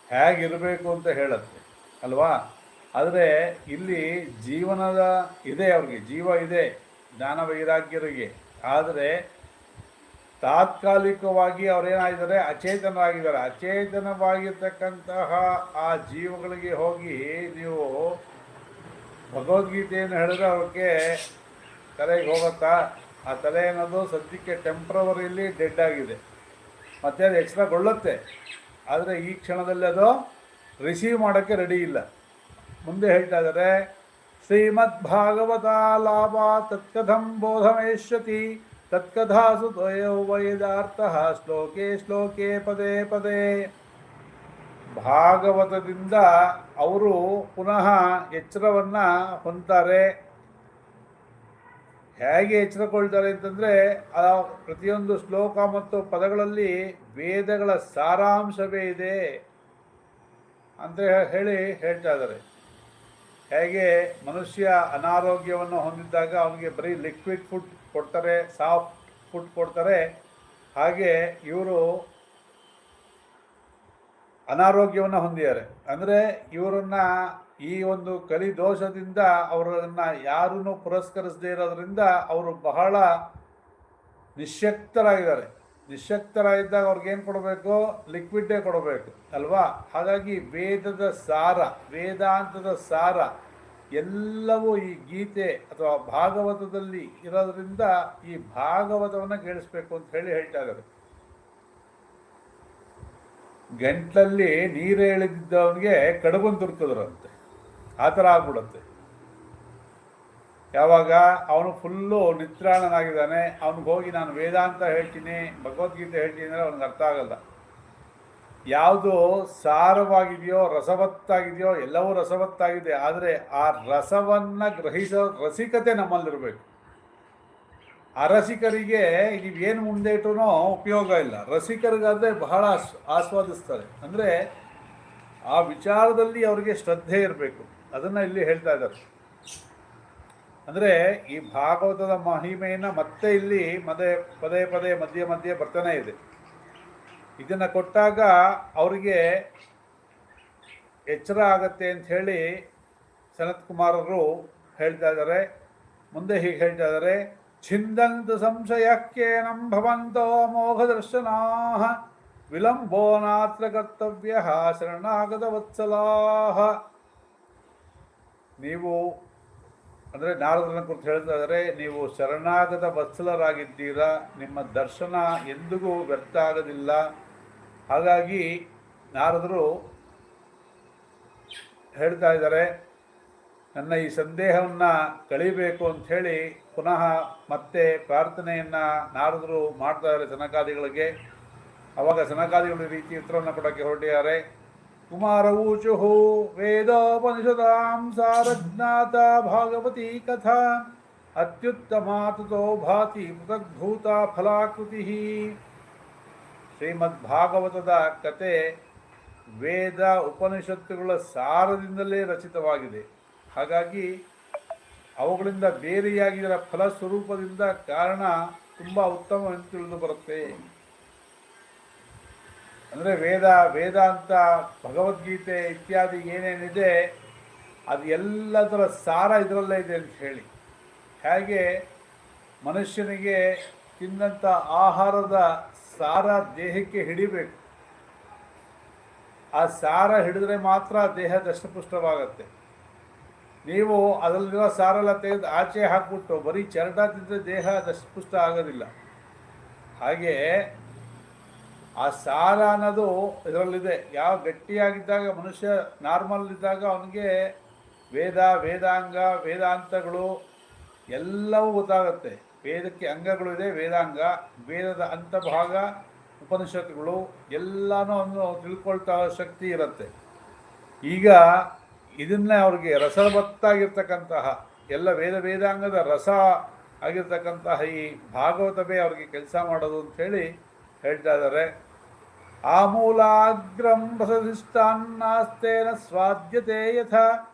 ಹೇಗಿರಬೇಕು ಅಂತ ಹೇಳುತ್ತೆ ಅಲ್ವಾ. ಆದರೆ ಇಲ್ಲಿ ಜೀವನದ ಇದೆ, ಅವ್ರಿಗೆ ಜೀವ ಇದೆ ಜ್ಞಾನ ವೈರಾಗ್ಯರಿಗೆ. ಆದರೆ ತಾತ್ಕಾಲಿಕವಾಗಿ ಅವರೇನಾಗಿದ್ದಾರೆ, ಅಚೇತನರಾಗಿದ್ದಾರೆ. ಅಚೇತನವಾಗಿರ್ತಕ್ಕಂತಹ ಆ ಜೀವಗಳಿಗೆ ಹೋಗಿ ನೀವು ಭಗವದ್ಗೀತೆಯನ್ನು ಹೇಳಿದ್ರೆ ಅವ್ರಿಗೆ ತಲೆಗೆ ಹೋಗುತ್ತಾ? ಆ ತಲೆ ಅನ್ನೋದು ಸದ್ಯಕ್ಕೆ ಟೆಂಪ್ರವರಿಲಿ ಡೆಡ್ ಆಗಿದೆ, ಮತ್ತು ಅದು ಎಚ್ಚರಗೊಳ್ಳುತ್ತೆ. ಆದರೆ ಈ ಕ್ಷಣದಲ್ಲಿ ಅದು ರಿಸೀವ್ ಮಾಡೋಕ್ಕೆ ರೆಡಿ ಇಲ್ಲ. ಮುಂದೆ ಹೇಳ್ತಾ ಇದ್ದಾರೆ, ಶ್ರೀಮದ್ ಭಾಗವತ ಲಾಭ ತತ್ಕಥಂ ಬೋಧಮೇಶ್ಯತಿ ತತ್ಕಥಾಸು ದ್ವಯೋರ್ವೇದಾರ್ಥ ಶ್ಲೋಕೆ ಶ್ಲೋಕೆ ಪದೇ ಪದೇ. ಭಾಗವತದಿಂದ ಅವರು ಪುನಃ ಎಚ್ಚರವನ್ನು ಹೊಂದ್ತಾರೆ. ಹೇಗೆ ಎಚ್ಚರಗೊಳ್ತಾರೆ ಅಂತಂದರೆ, ಆ ಪ್ರತಿಯೊಂದು ಶ್ಲೋಕ ಮತ್ತು ಪದಗಳಲ್ಲಿ ವೇದಗಳ ಸಾರಾಂಶವೇ ಇದೆ ಅಂತ ಹೇಳ್ತಾ ಇದ್ದಾರೆ. ಹೇಗೆ ಮನುಷ್ಯ ಅನಾರೋಗ್ಯವನ್ನು ಹೊಂದಿದ್ದಾಗ ಅವನಿಗೆ ಬರೀ ಲಿಕ್ವಿಡ್ ಫುಡ್ ಕೊಡ್ತಾರೆ, ಸಾಫ್ಟ್ ಫುಡ್ ಕೊಡ್ತಾರೆ. ಹಾಗೆ ಇವರು ಅನಾರೋಗ್ಯವನ್ನು ಹೊಂದಿದ್ದಾರೆ. ಅಂದರೆ ಇವರನ್ನ ಈ ಒಂದು ಕಲಿ ದೋಷದಿಂದ ಅವರನ್ನು ಯಾರನ್ನು ಪುರಸ್ಕರಿಸದೇ ಇರೋದ್ರಿಂದ ಅವರು ಬಹಳ ನಿಶ್ಶಕ್ತರಾಗಿದ್ದಾರೆ. ನಿಶ್ಶಕ್ತರಾಗಿದ್ದಾಗ ಅವ್ರಿಗೇನು ಕೊಡಬೇಕು? ಲಿಕ್ವಿಡ್ಡೇ ಕೊಡಬೇಕು ಅಲ್ವಾ? ಹಾಗಾಗಿ ವೇದದ ಸಾರ, ವೇದಾಂತದ ಸಾರ ಎಲ್ಲವೂ ಈ ಗೀತೆ ಅಥವಾ ಭಾಗವತದಲ್ಲಿ ಇರೋದ್ರಿಂದ ಈ ಭಾಗವತವನ್ನು ಕೇಳಿಸ್ಬೇಕು ಅಂತ ಹೇಳ್ತಾ ಇದ್ದಾರೆ. ಗಂಟ್ಲಲ್ಲಿ ನೀರು ಎಳೆದಿದ್ದವನಿಗೆ ಕಡುಬನ್ನು ತುರ್ಕಿದ್ರಂತೆ, ಆ ಥರ ಆಗ್ಬಿಡುತ್ತೆ. ಯಾವಾಗ ಅವನು ಫುಲ್ಲು ನಿತ್ರಾಣನಾಗಿದ್ದಾನೆ, ಅವನಿಗೆ ಹೋಗಿ ನಾನು ವೇದಾಂತ ಹೇಳ್ತೀನಿ, ಭಗವದ್ಗೀತೆ ಹೇಳ್ತೀನಿ ಅಂದರೆ ಅವ್ನಿಗೆ ಅರ್ಥ ಆಗಲ್ಲ. ಯಾವುದು ಸಾರವಾಗಿದೆಯೋ, ರಸವತ್ತಾಗಿದೆಯೋ, ಎಲ್ಲವೂ ರಸವತ್ತಾಗಿದೆ, ಆದರೆ ಆ ರಸವನ್ನು ಗ್ರಹಿಸೋ ರಸಿಕತೆ ನಮ್ಮಲ್ಲಿರಬೇಕು. ಅರಸಿಕರಿಗೆ ನೀವೇನು ಮುಂದೆ ಇಟ್ಟರೂ ಉಪಯೋಗ ಇಲ್ಲ, ರಸಿಕರಿಗಾದರೆ ಬಹಳ ಆಸ್ವಾದಿಸ್ತಾರೆ. ಅಂದರೆ ಆ ವಿಚಾರದಲ್ಲಿ ಅವರಿಗೆ ಶ್ರದ್ಧೆ ಇರಬೇಕು. ಅದನ್ನು ಇಲ್ಲಿ ಹೇಳ್ತಾ ಇದ್ದಾರೆ. ಅಂದರೆ ಈ ಭಾಗವತದ ಮಹಿಮೆಯನ್ನು ಮತ್ತೆ ಇಲ್ಲಿ ಪದೇ ಪದೇ ಮಧ್ಯೆ ಮಧ್ಯೆ ಬರ್ತಾನೆ ಇದೆ. ಇದನ್ನು ಕೊಟ್ಟಾಗ ಅವರಿಗೆ ಎಚ್ಚರ ಆಗತ್ತೆ ಅಂಥೇಳಿ ಸನತ್ ಕುಮಾರರು ಹೇಳ್ತಾ ಇದ್ದಾರೆ. ಮುಂದೆ ಹೀಗೆ ಹೇಳ್ತಾ ಇದ್ದಾರೆ, ಛಿಂದಂತ ಸಂಶಯಕ್ಕೇನಂ ಭವಂತೋ ಮೋಘ ದರ್ಶನಾ ವಿಲಂಬೋ ನಾತ್ರ ಕರ್ತವ್ಯ ಶರಣಾಗತ ವತ್ಸಲಾಹ. ನೀವು ಅಂದರೆ ನಾರದರನ್ನ ಕುರಿತು ಹೇಳ್ತಾ ಇದ್ದಾರೆ, ನೀವು ಶರಣಾಗತ ವತ್ಸಲರಾಗಿದ್ದೀರಾ, ನಿಮ್ಮ ದರ್ಶನ ಎಂದಿಗೂ ವ್ಯರ್ಥ ಆಗೋದಿಲ್ಲ. ಹಾಗಾಗಿ ನಾರದರು ಹೇಳ್ತಾ ಇದ್ದಾರೆ, ನನ್ನ ಈ ಸಂದೇಹವನ್ನು ಕಳಿಬೇಕು ಅಂಥೇಳಿ ಪುನಃ ಮತ್ತೆ ಪ್ರಾರ್ಥನೆಯನ್ನು ನಾರದರು ಮಾಡ್ತಾ ಇದ್ದಾರೆ ಸನಕಾದಿಗಳಿಗೆ. ಅವಾಗ ಸನಕಾದಿಗಳು ರೀತಿ ಉತ್ತರವನ್ನು ಕೊಡೋಕ್ಕೆ ಹೊರಟಿದ್ದಾರೆ. ಕುಮಾರವೂಚುಹು ವೇದೋಪನಿಷದಾಂ ಸಾರಜ್ಞಾತ ಭಾಗವತಿ ಕಥಾ ಅತ್ಯುತ್ತಮಾ ತತೋ ಭಾತಿ ಪೃಥಗ್ಭೂತ ಫಲಾಕೃತಿ. ಶ್ರೀಮದ್ ಭಾಗವತದ ಕತೆ ವೇದ ಉಪನಿಷತ್ತುಗಳ ಸಾರದಿಂದಲೇ ರಚಿತವಾಗಿದೆ. ಹಾಗಾಗಿ ಅವುಗಳಿಂದ ಬೇರೆಯಾಗಿದ್ದರ ಫಲಸ್ವರೂಪದಿಂದ ಕಾರಣ ತುಂಬ ಉತ್ತಮವೆಂದು ತಿಳಿದು ಬರುತ್ತೆ. ಅಂದರೆ ವೇದಾಂತ, ಭಗವದ್ಗೀತೆ ಇತ್ಯಾದಿ ಏನೇನಿದೆ ಅದು ಎಲ್ಲದರ ಸಾರ ಇದರಲ್ಲೇ ಇದೆ ಅಂತ ಹೇಳಿ. ಹೇಗೆ ಮನುಷ್ಯನಿಗೆ ತಿಂದಂಥ ಆಹಾರದ ಸಾರ ದೇಹಕ್ಕೆ ಹಿಡಿಬೇಕು, ಆ ಸಾರ ಹಿಡಿದ್ರೆ ಮಾತ್ರ ದೇಹ ದಷ್ಟಪುಷ್ಟವಾಗತ್ತೆ. ನೀವು ಅದರಲ್ಲಿರೋ ಸಾರೆಲ್ಲ ತೆಗೆದು ಆಚೆ ಹಾಕ್ಬಿಟ್ಟು ಬರೀ ಚರಟ ತಿಂದರೆ ದೇಹ ದಷ್ಟಪುಷ್ಟ ಆಗೋದಿಲ್ಲ. ಹಾಗೆ ಆ ಸಾರ ಅನ್ನೋದು ಇದರಲ್ಲಿದೆ. ಯಾವ ಗಟ್ಟಿಯಾಗಿದ್ದಾಗ ಮನುಷ್ಯ ನಾರ್ಮಲ್ ಇದ್ದಾಗ ಅವನಿಗೆ ವೇದಾಂಗ ವೇದಾಂತಗಳು ಎಲ್ಲವೂ ಗೊತ್ತಾಗುತ್ತೆ. ವೇದಕ್ಕೆ ಅಂಗಗಳು ಇದೆ, ವೇದಾಂಗ, ವೇದದ ಅಂತಭಾಗ ಉಪನಿಷತ್ತುಗಳು ಎಲ್ಲನೂ ಅವನು ತಿಳ್ಕೊಳ್ತಾ ಶಕ್ತಿ ಇರುತ್ತೆ. ಈಗ ಇದನ್ನೇ ಅವ್ರಿಗೆ ರಸವತ್ತಾಗಿರ್ತಕ್ಕಂತಹ ಎಲ್ಲ ವೇದಾಂಗದ ರಸ ಆಗಿರ್ತಕ್ಕಂತಹ ಈ ಭಾಗವತವೇ ಅವ್ರಿಗೆ ಕೆಲಸ ಮಾಡೋದು ಅಂಥೇಳಿ ಹೇಳ್ತಾ ಇದ್ದಾರೆ. ಆಮೂಲಾಗ್ರಂ ರಸಧಿಷ್ಠಾನ್ನಾಸ್ತೇನ ಸ್ವಾದ್ಯತೆ ಯಥಾ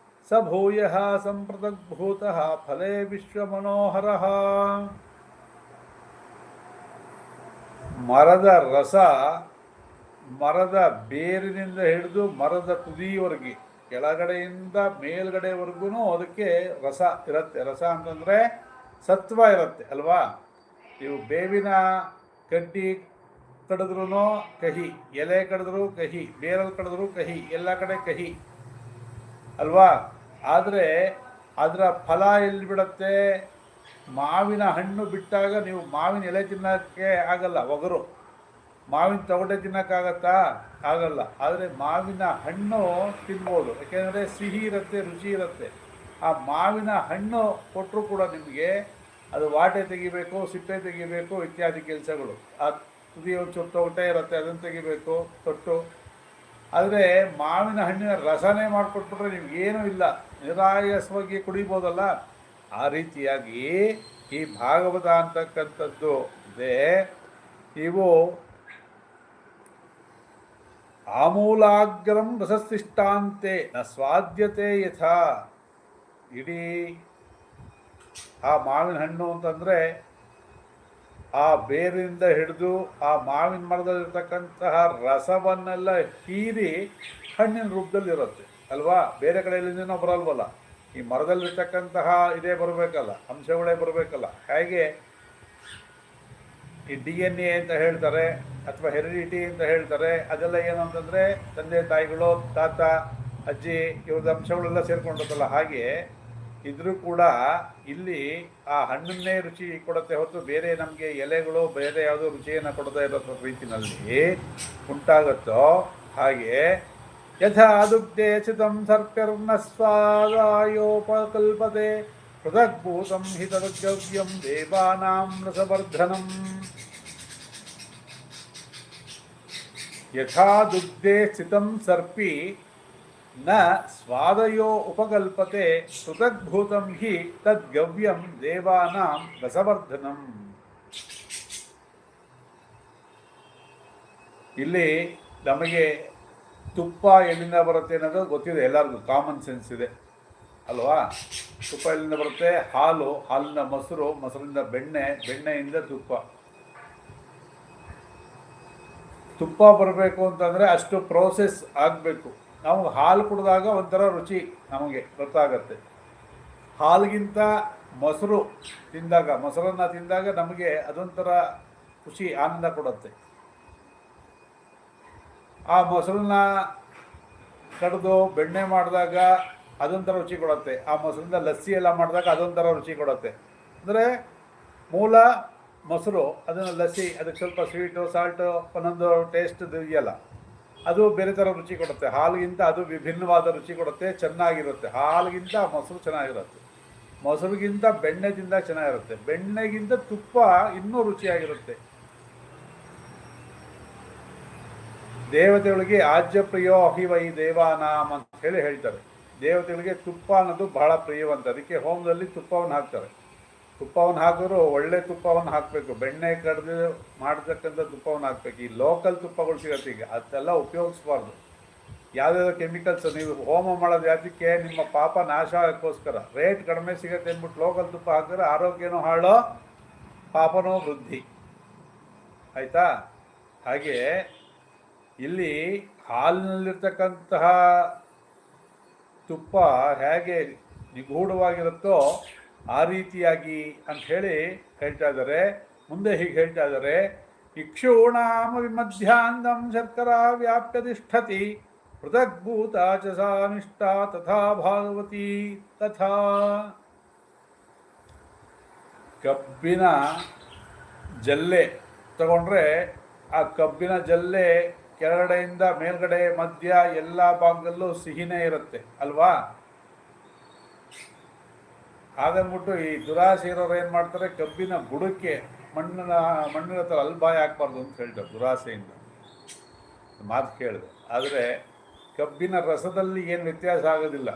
ಸ ಭೂಯಃ ಸಂಪೃತಗ್ಭೂತಃ ಫಲೇ ವಿಶ್ವಮನೋಹರಃ. ಮರದ ರಸ ಮರದ ಬೇರಿನಿಂದ ಹಿಡಿದು ಮರದ ತುದಿಯವರೆಗೆ ಕೆಳಗಡೆಯಿಂದ ಮೇಲ್ಗಡೆವರೆಗೂ ಅದಕ್ಕೆ ರಸ ಇರುತ್ತೆ. ರಸ ಅಂತಂದರೆ ಸತ್ವ ಇರುತ್ತೆ ಅಲ್ವಾ? ನೀವು ಬೇವಿನ ಕಡ್ಡಿ ಕಡಿದ್ರೂ ಕಹಿ, ಎಲೆ ಕಡಿದ್ರೂ ಕಹಿ, ಬೇರಲ್ಲಿ ಕಡಿದ್ರೂ ಕಹಿ, ಎಲ್ಲ ಕಡೆ ಕಹಿ ಅಲ್ವಾ? ಆದರೆ ಅದರ ಫಲ ಎಲ್ಲಿ ಬಿಡುತ್ತೆ? ಮಾವಿನ ಹಣ್ಣು ಬಿಟ್ಟಾಗ ನೀವು ಮಾವಿನ ಎಲೆ ತಿನ್ನೋಕ್ಕೆ ಆಗಲ್ಲ, ಒಗರು. ಮಾವಿನ ತೊಗಟೆ ತಿನ್ನೋಕ್ಕಾಗತ್ತಾ? ಆಗಲ್ಲ. ಆದರೆ ಮಾವಿನ ಹಣ್ಣು ತಿನ್ಬೋದು, ಯಾಕೆಂದರೆ ಸಿಹಿ ಇರುತ್ತೆ, ರುಚಿ ಇರುತ್ತೆ. ಆ ಮಾವಿನ ಹಣ್ಣು ಕೊಟ್ಟರು ಕೂಡ ನಿಮಗೆ ಅದು ವಾಟೆ ತೆಗಿಬೇಕು, ಸಿಪ್ಪೆ ತೆಗಿಬೇಕು, ಇತ್ಯಾದಿ ಕೆಲಸಗಳು. ಆ ತುದಿ ಒಂಚೂರು ತೊಗಟೆ ಇರುತ್ತೆ, ಅದನ್ನು ತೆಗಿಬೇಕು ತೊಟ್ಟು. ಆದರೆ ಮಾವಿನ ಹಣ್ಣಿನ ರಸನೇ ಮಾಡಿಕೊಟ್ಬಿಟ್ರೆ ನಿಮಗೇನೂ ಇಲ್ಲ, ನಿರಾಯಾಸವಾಗಿ ಕುಡಿಬೋದಲ್ಲ. ಆ ರೀತಿಯಾಗಿ ಈ ಭಾಗವತ ಅಂತಕ್ಕಂಥದ್ದು ಇದೆ. ಇವು ಆಮೂಲಾಗ್ರಂ ರಸಸ್ಥಿಷ್ಟಾಂತೆ ನ ಸ್ವಾದ್ಯತೆ ಯಥಾ. ಇಡೀ ಆ ಮಾವಿನ ಹಣ್ಣು ಅಂತಂದರೆ ಆ ಬೇರಿಂದ ಹಿಡಿದು ಆ ಮಾವಿನ ಮರದಲ್ಲಿರ್ತಕ್ಕಂತಹ ರಸವನ್ನೆಲ್ಲ ಹೀರಿ ಹಣ್ಣಿನ ರೂಪದಲ್ಲಿ ಇರುತ್ತೆ ಅಲ್ವಾ. ಬೇರೆ ಕಡೆಯಲ್ಲಿಂದನೋ ಬರಲ್ವಲ್ಲ, ಈ ಮರದಲ್ಲಿರ್ತಕ್ಕಂತಹ ಇದೇ ಬರಬೇಕಲ್ಲ, ಅಂಶಗಳೇ ಬರಬೇಕಲ್ಲ. ಹೇಗೆ ಈ DNA ಅಂತ ಹೇಳ್ತಾರೆ ಅಥವಾ ಹೆರಿಡಿಟಿ ಅಂತ ಹೇಳ್ತಾರೆ, ಅದೆಲ್ಲ ಏನು ಅಂತಂದರೆ ತಂದೆ ತಾಯಿಗಳು, ತಾತ ಅಜ್ಜಿ ಇವ್ರದ್ದು ಅಂಶಗಳೆಲ್ಲ ಸೇರ್ಕೊಂಡಿರುತ್ತಲ್ಲ. ಹಾಗೆ ಇದ್ರೂ ಕೂಡ ಇಲ್ಲಿ ಆ ಹಣ್ಣನ್ನೇ ರುಚಿ ಕೊಡುತ್ತೆ ಹೊತ್ತು ಬೇರೆ ನಮಗೆ ಎಲೆಗಳು ಬೇರೆ ಯಾವುದೋ ರುಚಿಯನ್ನು ಕೊಡದೇ ಇರೋ ರೀತಿಯಲ್ಲಿ ಉಂಟಾಗುತ್ತೋ ಹಾಗೆ ಯಥಾ ದುಗ್ಧೇ ಚಿತಂ ಸರ್ಕರ್ನ ಸ್ವಾದಾಯೋಪಕಲ್ಪತೆ ಪೃಥಗ್ಭೂತಂ ಹಿ ತದ್ಗವ್ಯಂ ದೇವಾನಾಂ ರಸವರ್ಧನಂ. ಯಥಾ ದುಗ್ಧೇ ಸ್ಥಿತಂ ಸರ್ಪಿ ನ ಸ್ವಾದಯೋ ಉಪಕಲ್ಪತೆ ಪೃಥಗ್ಭೂತಂ ಹಿ ತದ್ಗವ್ಯಂ ದೇವಾನಾಂ ರಸವರ್ಧನಂ. ಇಲ್ಲಿ ನಮಗೆ ತುಪ್ಪ ಎಲ್ಲಿಂದ ಬರುತ್ತೆ ಅನ್ನೋದು ಗೊತ್ತಿದೆ, ಎಲ್ಲರಿಗೂ ಕಾಮನ್ ಸೆನ್ಸ್ ಇದೆ ಅಲ್ವಾ. ತುಪ್ಪ ಎಲ್ಲಿಂದ ಬರುತ್ತೆ? ಹಾಲು, ಹಾಲಿಂದ ಮೊಸರು, ಮೊಸರಿಂದ ಬೆಣ್ಣೆ, ಬೆಣ್ಣೆಯಿಂದ ತುಪ್ಪ. ತುಪ್ಪ ಬರಬೇಕು ಅಂತಂದರೆ ಅಷ್ಟು ಪ್ರೋಸೆಸ್ ಆಗಬೇಕು. ನಾವು ಹಾಲು ಕುಡಿದಾಗ ಒಂಥರ ರುಚಿ ನಮಗೆ ಗೊತ್ತಾಗತ್ತೆ. ಹಾಲಿಗಿಂತ ಮೊಸರು ತಿಂದಾಗ, ಮೊಸರನ್ನು ತಿಂದಾಗ ನಮಗೆ ಅದೊಂಥರ ಖುಷಿ, ಆನಂದ ಕೊಡುತ್ತೆ. ಆ ಮೊಸರನ್ನ ಕಡಿದು ಬೆಣ್ಣೆ ಮಾಡಿದಾಗ ಅದೊಂಥರ ರುಚಿ ಕೊಡುತ್ತೆ. ಆ ಮೊಸರಿಂದ ಲಸ್ಸಿ ಎಲ್ಲ ಮಾಡಿದಾಗ ಅದೊಂಥರ ರುಚಿ ಕೊಡುತ್ತೆ. ಅಂದರೆ ಮೂಲ ಮೊಸರು, ಅದನ್ನು ಲಸ್ಸಿ, ಅದಕ್ಕೆ ಸ್ವಲ್ಪ ಸ್ವೀಟು ಸಾಲ್ಟು ಒಂದೊಂದು ಟೇಸ್ಟ್ ಇದೆಯಲ್ಲ, ಅದು ಬೇರೆ ಥರ ರುಚಿ ಕೊಡುತ್ತೆ. ಹಾಲಿಗಿಂತ ಅದು ವಿಭಿನ್ನವಾದ ರುಚಿ ಕೊಡುತ್ತೆ, ಚೆನ್ನಾಗಿರುತ್ತೆ. ಹಾಲಿಗಿಂತ ಮೊಸರು ಚೆನ್ನಾಗಿರುತ್ತೆ, ಮೊಸರಿಗಿಂತ ಬೆಣ್ಣೆ ತಿಂದಾಗ ಚೆನ್ನಾಗಿರುತ್ತೆ, ಬೆಣ್ಣೆಗಿಂತ ತುಪ್ಪ ಇನ್ನೂ ರುಚಿಯಾಗಿರುತ್ತೆ. ದೇವತೆಗಳಿಗೆ ಆಜ್ಯ ಪ್ರಿಯೋ ಅಹಿವೈ ದೇವಾನಾಮ್ ಅಂತ ಹೇಳಿ ಹೇಳ್ತಾರೆ. ದೇವತೆಗಳಿಗೆ ತುಪ್ಪ ಅನ್ನೋದು ಬಹಳ ಪ್ರಿಯವಂತ. ಅದಕ್ಕೆ ಹೋಮದಲ್ಲಿ ತುಪ್ಪವನ್ನು ಹಾಕ್ತಾರೆ. ತುಪ್ಪವನ್ನು ಹಾಕಿದ್ರು ಒಳ್ಳೆ ತುಪ್ಪವನ್ನು ಹಾಕಬೇಕು, ಬೆಣ್ಣೆ ಕಡ್ದು ಮಾಡತಕ್ಕಂಥ ತುಪ್ಪವನ್ನು ಹಾಕಬೇಕು. ಈ ಲೋಕಲ್ ತುಪ್ಪಗಳು ಸಿಗುತ್ತೆ ಈಗ, ಅದೆಲ್ಲ ಉಪಯೋಗಿಸ್ಬಾರ್ದು. ಯಾವುದಾದ್ರು ಕೆಮಿಕಲ್ಸ್, ನೀವು ಹೋಮ ಮಾಡೋದು ಯಾತಕ್ಕೆ? ನಿಮ್ಮ ಪಾಪ ನಾಶ ಆಗೋಕ್ಕೋಸ್ಕರ. ರೇಟ್ ಕಡಿಮೆ ಸಿಗುತ್ತೆ ಅಂದ್ಬಿಟ್ಟು ಲೋಕಲ್ ತುಪ್ಪ ಹಾಕಿದ್ರೆ ಆರೋಗ್ಯನೂ ಹಾಳೋ, ಪಾಪನೂ ವೃದ್ಧಿ. ಆಯಿತಾ? ಹಾಗೆ ಇಲ್ಲಿ ಹಾಲಿನಲ್ಲಿರ್ತಕ್ಕಂತಹ ತುಪ್ಪ ಹೇಗೆ ನಿಗೂಢವಾಗಿರುತ್ತೋ ಆ ರೀತಿಯಾಗಿ ಅಂಥೇಳಿ ಹೇಳ್ತಾ ಇದ್ದಾರೆ. ಮುಂದೆ ಹೀಗೆ ಹೇಳ್ತಾ ಇದ್ದಾರೆ, ಇಕ್ಷೂಣಾಮ ವಿಮಧ್ಯಾಂದಂ ಶರ್ಕರಾ ವ್ಯಾಪ್ಯ ತಿಷ್ಠತಿ ಪೃಥಗ್ಭೂತ ಚ ಸಾ ನಿಷ್ಠಾ ತಥಾ ಭಾಗವತಿ ತಥಾ. ಕಬ್ಬಿನ ಜಲ್ಲೆ ತಗೊಂಡ್ರೆ ಆ ಕಬ್ಬಿನ ಜಲ್ಲೆ ಕೆಳಗಡೆಯಿಂದ ಮೇಲ್ಗಡೆ ಮಧ್ಯ ಎಲ್ಲ ಭಾಗದಲ್ಲೂ ಸಿಹಿನೇ ಇರುತ್ತೆ ಅಲ್ವಾ. ಹಾಗಂದ್ಬಿಟ್ಟು ಈ ದುರಾಸೆ ಇರೋರು ಏನು ಮಾಡ್ತಾರೆ, ಕಬ್ಬಿನ ಬುಡಕ್ಕೆ ಮಣ್ಣಿನ ಹತ್ರ ಅಲ್ಲಿ ಬಾಯಿ ಹಾಕ್ಬಾರ್ದು ಅಂತ ಹೇಳ್ತಾರೆ ದುರಾಸೆಯಿಂದ. ಮಾತು ಕೇಳಿದೆ. ಆದರೆ ಕಬ್ಬಿನ ರಸದಲ್ಲಿ ಏನು ವ್ಯತ್ಯಾಸ ಆಗೋದಿಲ್ಲ.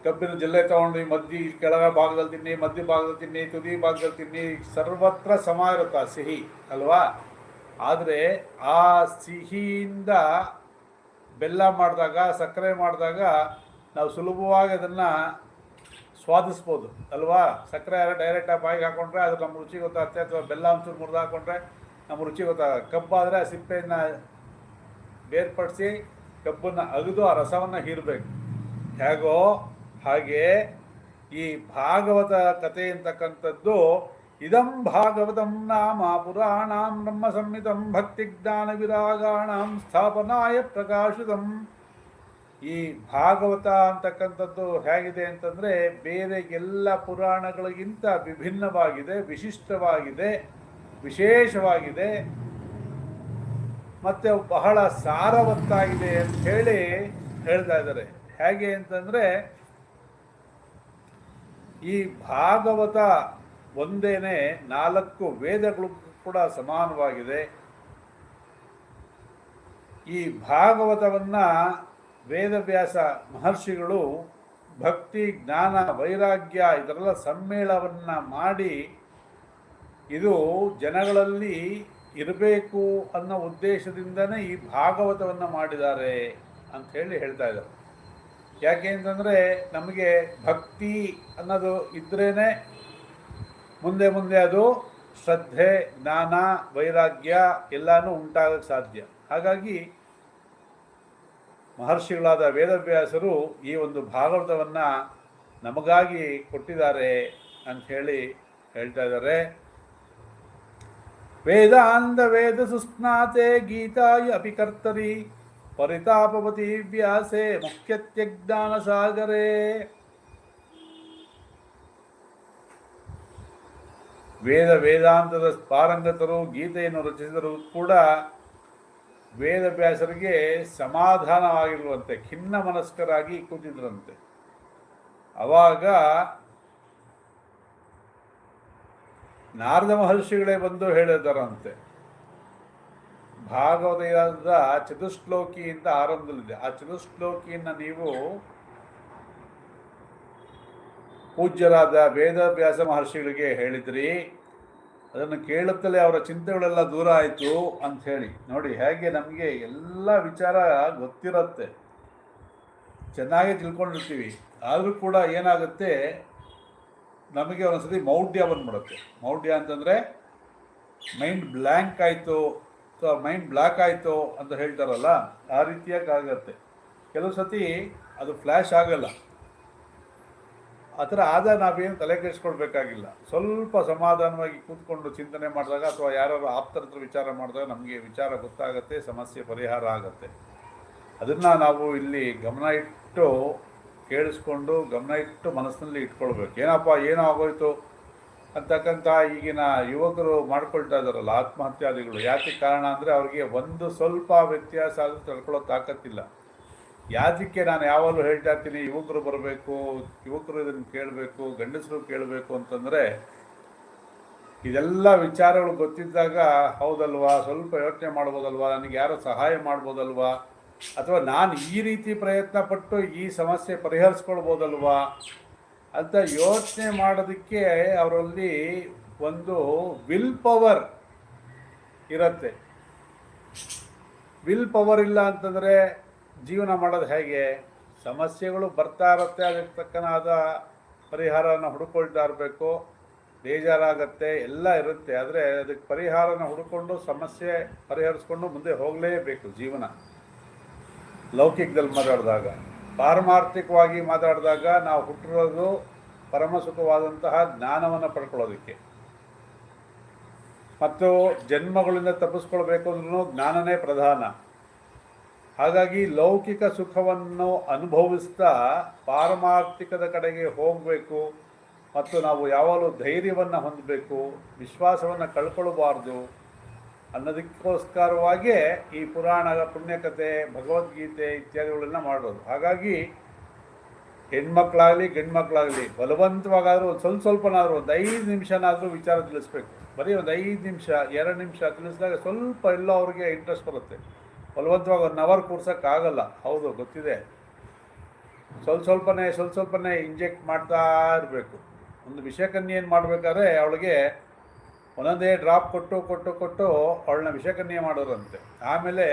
ಕಬ್ಬಿನ ಜಲ್ಲೆ ತಗೊಂಡು ಮಧ್ಯ ಕೆಳಗ ಭಾಗದಲ್ಲಿ ತಿನ್ನಿ, ಮಧ್ಯ ಭಾಗದಲ್ಲಿ ತಿನ್ನಿ, ತುದಿ ಭಾಗದಲ್ಲಿ ತಿನ್ನಿ, ಸರ್ವತ್ರ ಸಮ ಇರುತ್ತೆ ಆ ಸಿಹಿ ಅಲ್ವಾ. ಆದರೆ ಆ ಸಿಹಿಯಿಂದ ಬೆಲ್ಲ ಮಾಡಿದಾಗ, ಸಕ್ಕರೆ ಮಾಡಿದಾಗ ನಾವು ಸುಲಭವಾಗಿ ಅದನ್ನು ಸ್ವಾದಿಸ್ಬೋದು ಅಲ್ವಾ. ಸಕ್ಕರೆ ಡೈರೆಕ್ಟಾಗಿ ಬಾಯಿಗೆ ಹಾಕ್ಕೊಂಡ್ರೆ ಅದು ನಮ್ಮ ರುಚಿ ಗೊತ್ತಾಗುತ್ತೆ, ಅಥವಾ ಬೆಲ್ಲ ಒಂಚೂರು ಮುರಿದು ಹಾಕ್ಕೊಂಡ್ರೆ ನಮ್ಮ ರುಚಿ ಗೊತ್ತಾಗುತ್ತೆ. ಕಬ್ಬಾದರೆ ಆ ಸಿಪ್ಪೆಯನ್ನು ಬೇರ್ಪಡಿಸಿ ಕಬ್ಬನ್ನು ಅಗೆದು ಆ ರಸವನ್ನು ಹೀರಬೇಕು. ಹೇಗೋ ಹಾಗೆ ಈ ಭಾಗವತ ಕಥೆ ಅಂತಕ್ಕಂಥದ್ದು, ಇದಂ ಭಾಗವತಂ ನಾಮ ಪುರಾಣಾಂ ಬ್ರಹ್ಮ ಸಂಹಿತಂ ಭಕ್ತಿ ಜ್ಞಾನ ವಿರಾಗಾಣಾಂ ಸ್ಥಾಪನಾಯ ಪ್ರಕಾಶಿತಂ. ಈ ಭಾಗವತ ಅಂತಕ್ಕಂಥದ್ದು ಹೇಗಿದೆ ಅಂತಂದರೆ ಬೇರೆ ಎಲ್ಲ ಪುರಾಣಗಳಿಗಿಂತ ವಿಭಿನ್ನವಾಗಿದೆ, ವಿಶಿಷ್ಟವಾಗಿದೆ, ವಿಶೇಷವಾಗಿದೆ, ಮತ್ತು ಬಹಳ ಸಾರವತ್ತಾಗಿದೆ ಅಂತ ಹೇಳಿ ಹೇಳ್ತಾ ಇದ್ದಾರೆ. ಹೇಗೆ ಅಂತಂದರೆ ಈ ಭಾಗವತ ಒಂದೇನೆ 4 ವೇದಗಳು ಕೂಡ ಸಮಾನವಾಗಿದೆ. ಈ ಭಾಗವತವನ್ನು ವೇದವ್ಯಾಸ ಮಹರ್ಷಿಗಳು ಭಕ್ತಿ ಜ್ಞಾನ ವೈರಾಗ್ಯ ಇದರೆಲ್ಲ ಸಮ್ಮೇಳನವನ್ನು ಮಾಡಿ ಇದು ಜನಗಳಲ್ಲಿ ಇರಬೇಕು ಅನ್ನೋ ಉದ್ದೇಶದಿಂದನೇ ಈ ಭಾಗವತವನ್ನು ಮಾಡಿದ್ದಾರೆ ಅಂಥೇಳಿ ಹೇಳ್ತಾ ಇದ್ದಾರೆ. ಯಾಕೆ ಅಂತಂದರೆ ನಮಗೆ ಭಕ್ತಿ ಅನ್ನೋದು ಇದ್ರೇ ಮುಂದೆ ಮುಂದೆ ಅದು ಶ್ರದ್ಧೆ, ಜ್ಞಾನ, ವೈರಾಗ್ಯ ಎಲ್ಲನೂ ಉಂಟಾಗಕ್ಕೆ ಸಾಧ್ಯ. ಹಾಗಾಗಿ ಮಹರ್ಷಿಗಳಾದ ವೇದವ್ಯಾಸರು ಈ ಒಂದು ಭಾಗವತವನ್ನು ನಮಗಾಗಿ ಕೊಟ್ಟಿದ್ದಾರೆ ಅಂಥೇಳಿ ಹೇಳ್ತಾ ಇದ್ದಾರೆ. ವೇದಾಂತ ವೇದ ಸುಸ್ನಾತೆ ಗೀತಾಯ ಅಪಿ ಕರ್ತರಿ ಪರಿತಾಪವತಿ ವ್ಯಾಸೆ ಮುಖ್ಯತ್ಯಜ್ಞಾನ ಸಾಗರೇ. ವೇದಾಂತದ ಪಾರಂಗತರು ಗೀತೆಯನ್ನು ರಚಿಸಿದರೂ ಕೂಡ ವೇದವ್ಯಾಸರಿಗೆ ಸಮಾಧಾನವಾಗಿರುವಂತೆ ಖಿನ್ನ ಮನಸ್ಕರಾಗಿ ಕೂತಿದ್ರಂತೆ. ಆವಾಗ ನಾರದ ಮಹರ್ಷಿಗಳೇ ಬಂದು ಹೇಳಿದರಂತೆ, ಭಾಗವತದ ಚತುಶ್ಲೋಕಿಯಿಂದ ಆರಂಭದಲ್ಲಿದೆ, ಆ ಚತುಶ್ಲೋಕಿಯನ್ನು ನೀವು ಪೂಜ್ಯರಾದ ವೇದವ್ಯಾಸ ಮಹರ್ಷಿಗಳಿಗೆ ಹೇಳಿದ್ರಿ, ಅದನ್ನು ಕೇಳುತ್ತಲೇ ಅವರ ಚಿಂತೆಗಳೆಲ್ಲ ದೂರ ಆಯಿತು ಅಂಥೇಳಿ. ನೋಡಿ ಹೇಗೆ ನಮಗೆ ಎಲ್ಲ ವಿಚಾರ ಗೊತ್ತಿರುತ್ತೆ, ಚೆನ್ನಾಗಿ ತಿಳ್ಕೊಂಡಿರ್ತೀವಿ, ಆದರೂ ಕೂಡ ಏನಾಗುತ್ತೆ ನಮಗೆ ಒಂದೊಂದ್ಸತಿ ಮೌಢ್ಯ ಬಂದ್ಬಿಡುತ್ತೆ. ಮೌಢ್ಯ ಅಂತಂದರೆ ಮೈಂಡ್ ಬ್ಲ್ಯಾಂಕ್ ಆಯಿತು ಅಥವಾ ಮೈಂಡ್ ಬ್ಲ್ಯಾಕ್ ಆಯಿತು ಅಂತ ಹೇಳ್ತಾರಲ್ಲ, ಆ ರೀತಿಯಾಗಿ ಆಗುತ್ತೆ. ಕೆಲವು ಸತಿ ಅದು ಫ್ಲ್ಯಾಶ್ ಆಗಲ್ಲ. ಆ ಥರ ಆದ ನಾವೇನು ತಲೆ ಕೆಡಿಸ್ಕೊಳ್ಬೇಕಾಗಿಲ್ಲ. ಸ್ವಲ್ಪ ಸಮಾಧಾನವಾಗಿ ಕೂತ್ಕೊಂಡು ಚಿಂತನೆ ಮಾಡಿದಾಗ ಅಥವಾ ಯಾರು ಆಪ್ತರ ಹತ್ರ ವಿಚಾರ ಮಾಡಿದಾಗ ನಮಗೆ ವಿಚಾರ ಗೊತ್ತಾಗುತ್ತೆ, ಸಮಸ್ಯೆ ಪರಿಹಾರ ಆಗುತ್ತೆ. ಅದನ್ನು ನಾವು ಇಲ್ಲಿ ಗಮನ ಇಟ್ಟು ಕೇಳಿಸ್ಕೊಂಡು ಗಮನ ಇಟ್ಟು ಮನಸ್ಸಿನಲ್ಲಿ ಇಟ್ಕೊಳ್ಬೇಕು. ಏನಪ್ಪ ಏನೋ ಆಗೋಯ್ತು ಅಂತಕ್ಕಂಥ ಈಗಿನ ಯುವಕರು ಮಾಡ್ಕೊಳ್ತಾ ಇದ್ದಾರಲ್ಲ ಆತ್ಮಹತ್ಯಾದಿಗಳು, ಯಾಕೆ ಕಾರಣ ಅಂದರೆ ಅವ್ರಿಗೆ ಒಂದು ಸ್ವಲ್ಪ ವ್ಯತ್ಯಾಸ ಆದರೂ ತಡ್ಕೊಳ್ಳೋ ತಾಕತ್ತಿಲ್ಲ. ಯಾತಕ್ಕೆ ನಾನು ಯಾವಾಗಲೂ ಹೇಳ್ತಾ ಇರ್ತೀನಿ, ಯುವಕರು ಬರಬೇಕು, ಯುವಕರು ಇದನ್ನು ಕೇಳಬೇಕು, ಗಂಡಸರು ಕೇಳಬೇಕು ಅಂತಂದರೆ ಇದೆಲ್ಲ ವಿಚಾರಗಳು ಗೊತ್ತಿದ್ದಾಗ ಹೌದಲ್ವಾ, ಸ್ವಲ್ಪ ಯೋಚನೆ ಮಾಡ್ಬೋದಲ್ವಾ, ನನಗೆ ಯಾರೋ ಸಹಾಯ ಮಾಡ್ಬೋದಲ್ವಾ, ಅಥವಾ ನಾನು ಈ ರೀತಿ ಪ್ರಯತ್ನ ಪಟ್ಟು ಈ ಸಮಸ್ಯೆ ಪರಿಹರಿಸ್ಕೊಳ್ಬೋದಲ್ವಾ ಅಂತ ಯೋಚನೆ ಮಾಡೋದಕ್ಕೆ ಅವರಲ್ಲಿ ಒಂದು ವಿಲ್ ಪವರ್ ಇರುತ್ತೆ. ವಿಲ್ ಪವರ್ ಇಲ್ಲ ಅಂತಂದರೆ ಜೀವನ ಮಾಡೋದು ಹೇಗೆ? ಸಮಸ್ಯೆಗಳು ಬರ್ತಾ ಇರುತ್ತೆ, ಅದಕ್ಕೆ ತಕ್ಕನಾದ ಪರಿಹಾರನ ಹುಡುಕೊಳ್ತಾ ಇರಬೇಕು. ಬೇಜಾರಾಗತ್ತೆ, ಎಲ್ಲ ಇರುತ್ತೆ, ಆದರೆ ಅದಕ್ಕೆ ಪರಿಹಾರನ ಹುಡುಕೊಂಡು ಸಮಸ್ಯೆ ಪರಿಹರಿಸ್ಕೊಂಡು ಮುಂದೆ ಹೋಗಲೇಬೇಕು. ಜೀವನ ಲೌಕಿಕದಲ್ಲಿ ಮಾತಾಡಿದಾಗ, ಪಾರಮಾರ್ಥಿಕವಾಗಿ ಮಾತಾಡಿದಾಗ ನಾವು ಹುಟ್ಟಿರೋದು ಪರಮ ಸುಖವಾದಂತಹ ಜ್ಞಾನವನ್ನು ಪಡ್ಕೊಳ್ಳೋದಕ್ಕೆ. ಮತ್ತು ಜನ್ಮಗಳಿಂದ ತಪ್ಪಿಸ್ಕೊಳ್ಬೇಕು ಅಂದ್ರೂ ಜ್ಞಾನನೇ ಪ್ರಧಾನ. ಹಾಗಾಗಿ ಲೌಕಿಕ ಸುಖವನ್ನು ಅನುಭವಿಸ್ತಾ ಪಾರಮಾರ್ಥಿಕದ ಕಡೆಗೆ ಹೋಗಬೇಕು. ಮತ್ತು ನಾವು ಯಾವಾಗಲೂ ಧೈರ್ಯವನ್ನು ಹೊಂದಬೇಕು, ವಿಶ್ವಾಸವನ್ನು ಕಳ್ಕೊಳ್ಬಾರ್ದು ಅನ್ನೋದಕ್ಕೋಸ್ಕರವಾಗೇ ಈ ಪುರಾಣ, ಪುಣ್ಯಕಥೆ, ಭಗವದ್ಗೀತೆ ಇತ್ಯಾದಿಗಳನ್ನ ಮಾಡೋದು. ಹಾಗಾಗಿ ಹೆಣ್ಮಕ್ಳಾಗಲಿ ಗಂಡ್ಮಕ್ಳಾಗಲಿ ಬಲವಂತವಾಗಾದರೂ ಒಂದು ಸ್ವಲ್ಪನಾದರೂ ಒಂದು 5 ನಿಮಿಷನಾದರೂ ವಿಚಾರ ತಿಳಿಸ್ಬೇಕು. ಬರೀ ಒಂದು 5 ನಿಮಿಷ 2 ನಿಮಿಷ ತಿಳಿಸಿದಾಗ ಸ್ವಲ್ಪ ಎಲ್ಲ ಅವ್ರಿಗೆ ಇಂಟ್ರೆಸ್ಟ್ ಬರುತ್ತೆ. ಬಲವಂತವಾಗಿ 1 ಅವರ್ ಕೂರ್ಸೋಕ್ಕಾಗಲ್ಲ, ಹೌದು ಗೊತ್ತಿದೆ. ಸ್ವಲ್ಪನೇ ಇಂಜೆಕ್ಟ್ ಮಾಡ್ತಾ ಇರಬೇಕು. ಒಂದು ವಿಷಕನ್ಯೆ ಏನು ಮಾಡಬೇಕಾದ್ರೆ ಅವಳಿಗೆ ಒಂದೊಂದೇ ಡ್ರಾಪ್ ಕೊಟ್ಟು ಅವಳನ್ನ ವಿಷಕನ್ಯೆ ಮಾಡೋರಂತೆ. ಆಮೇಲೆ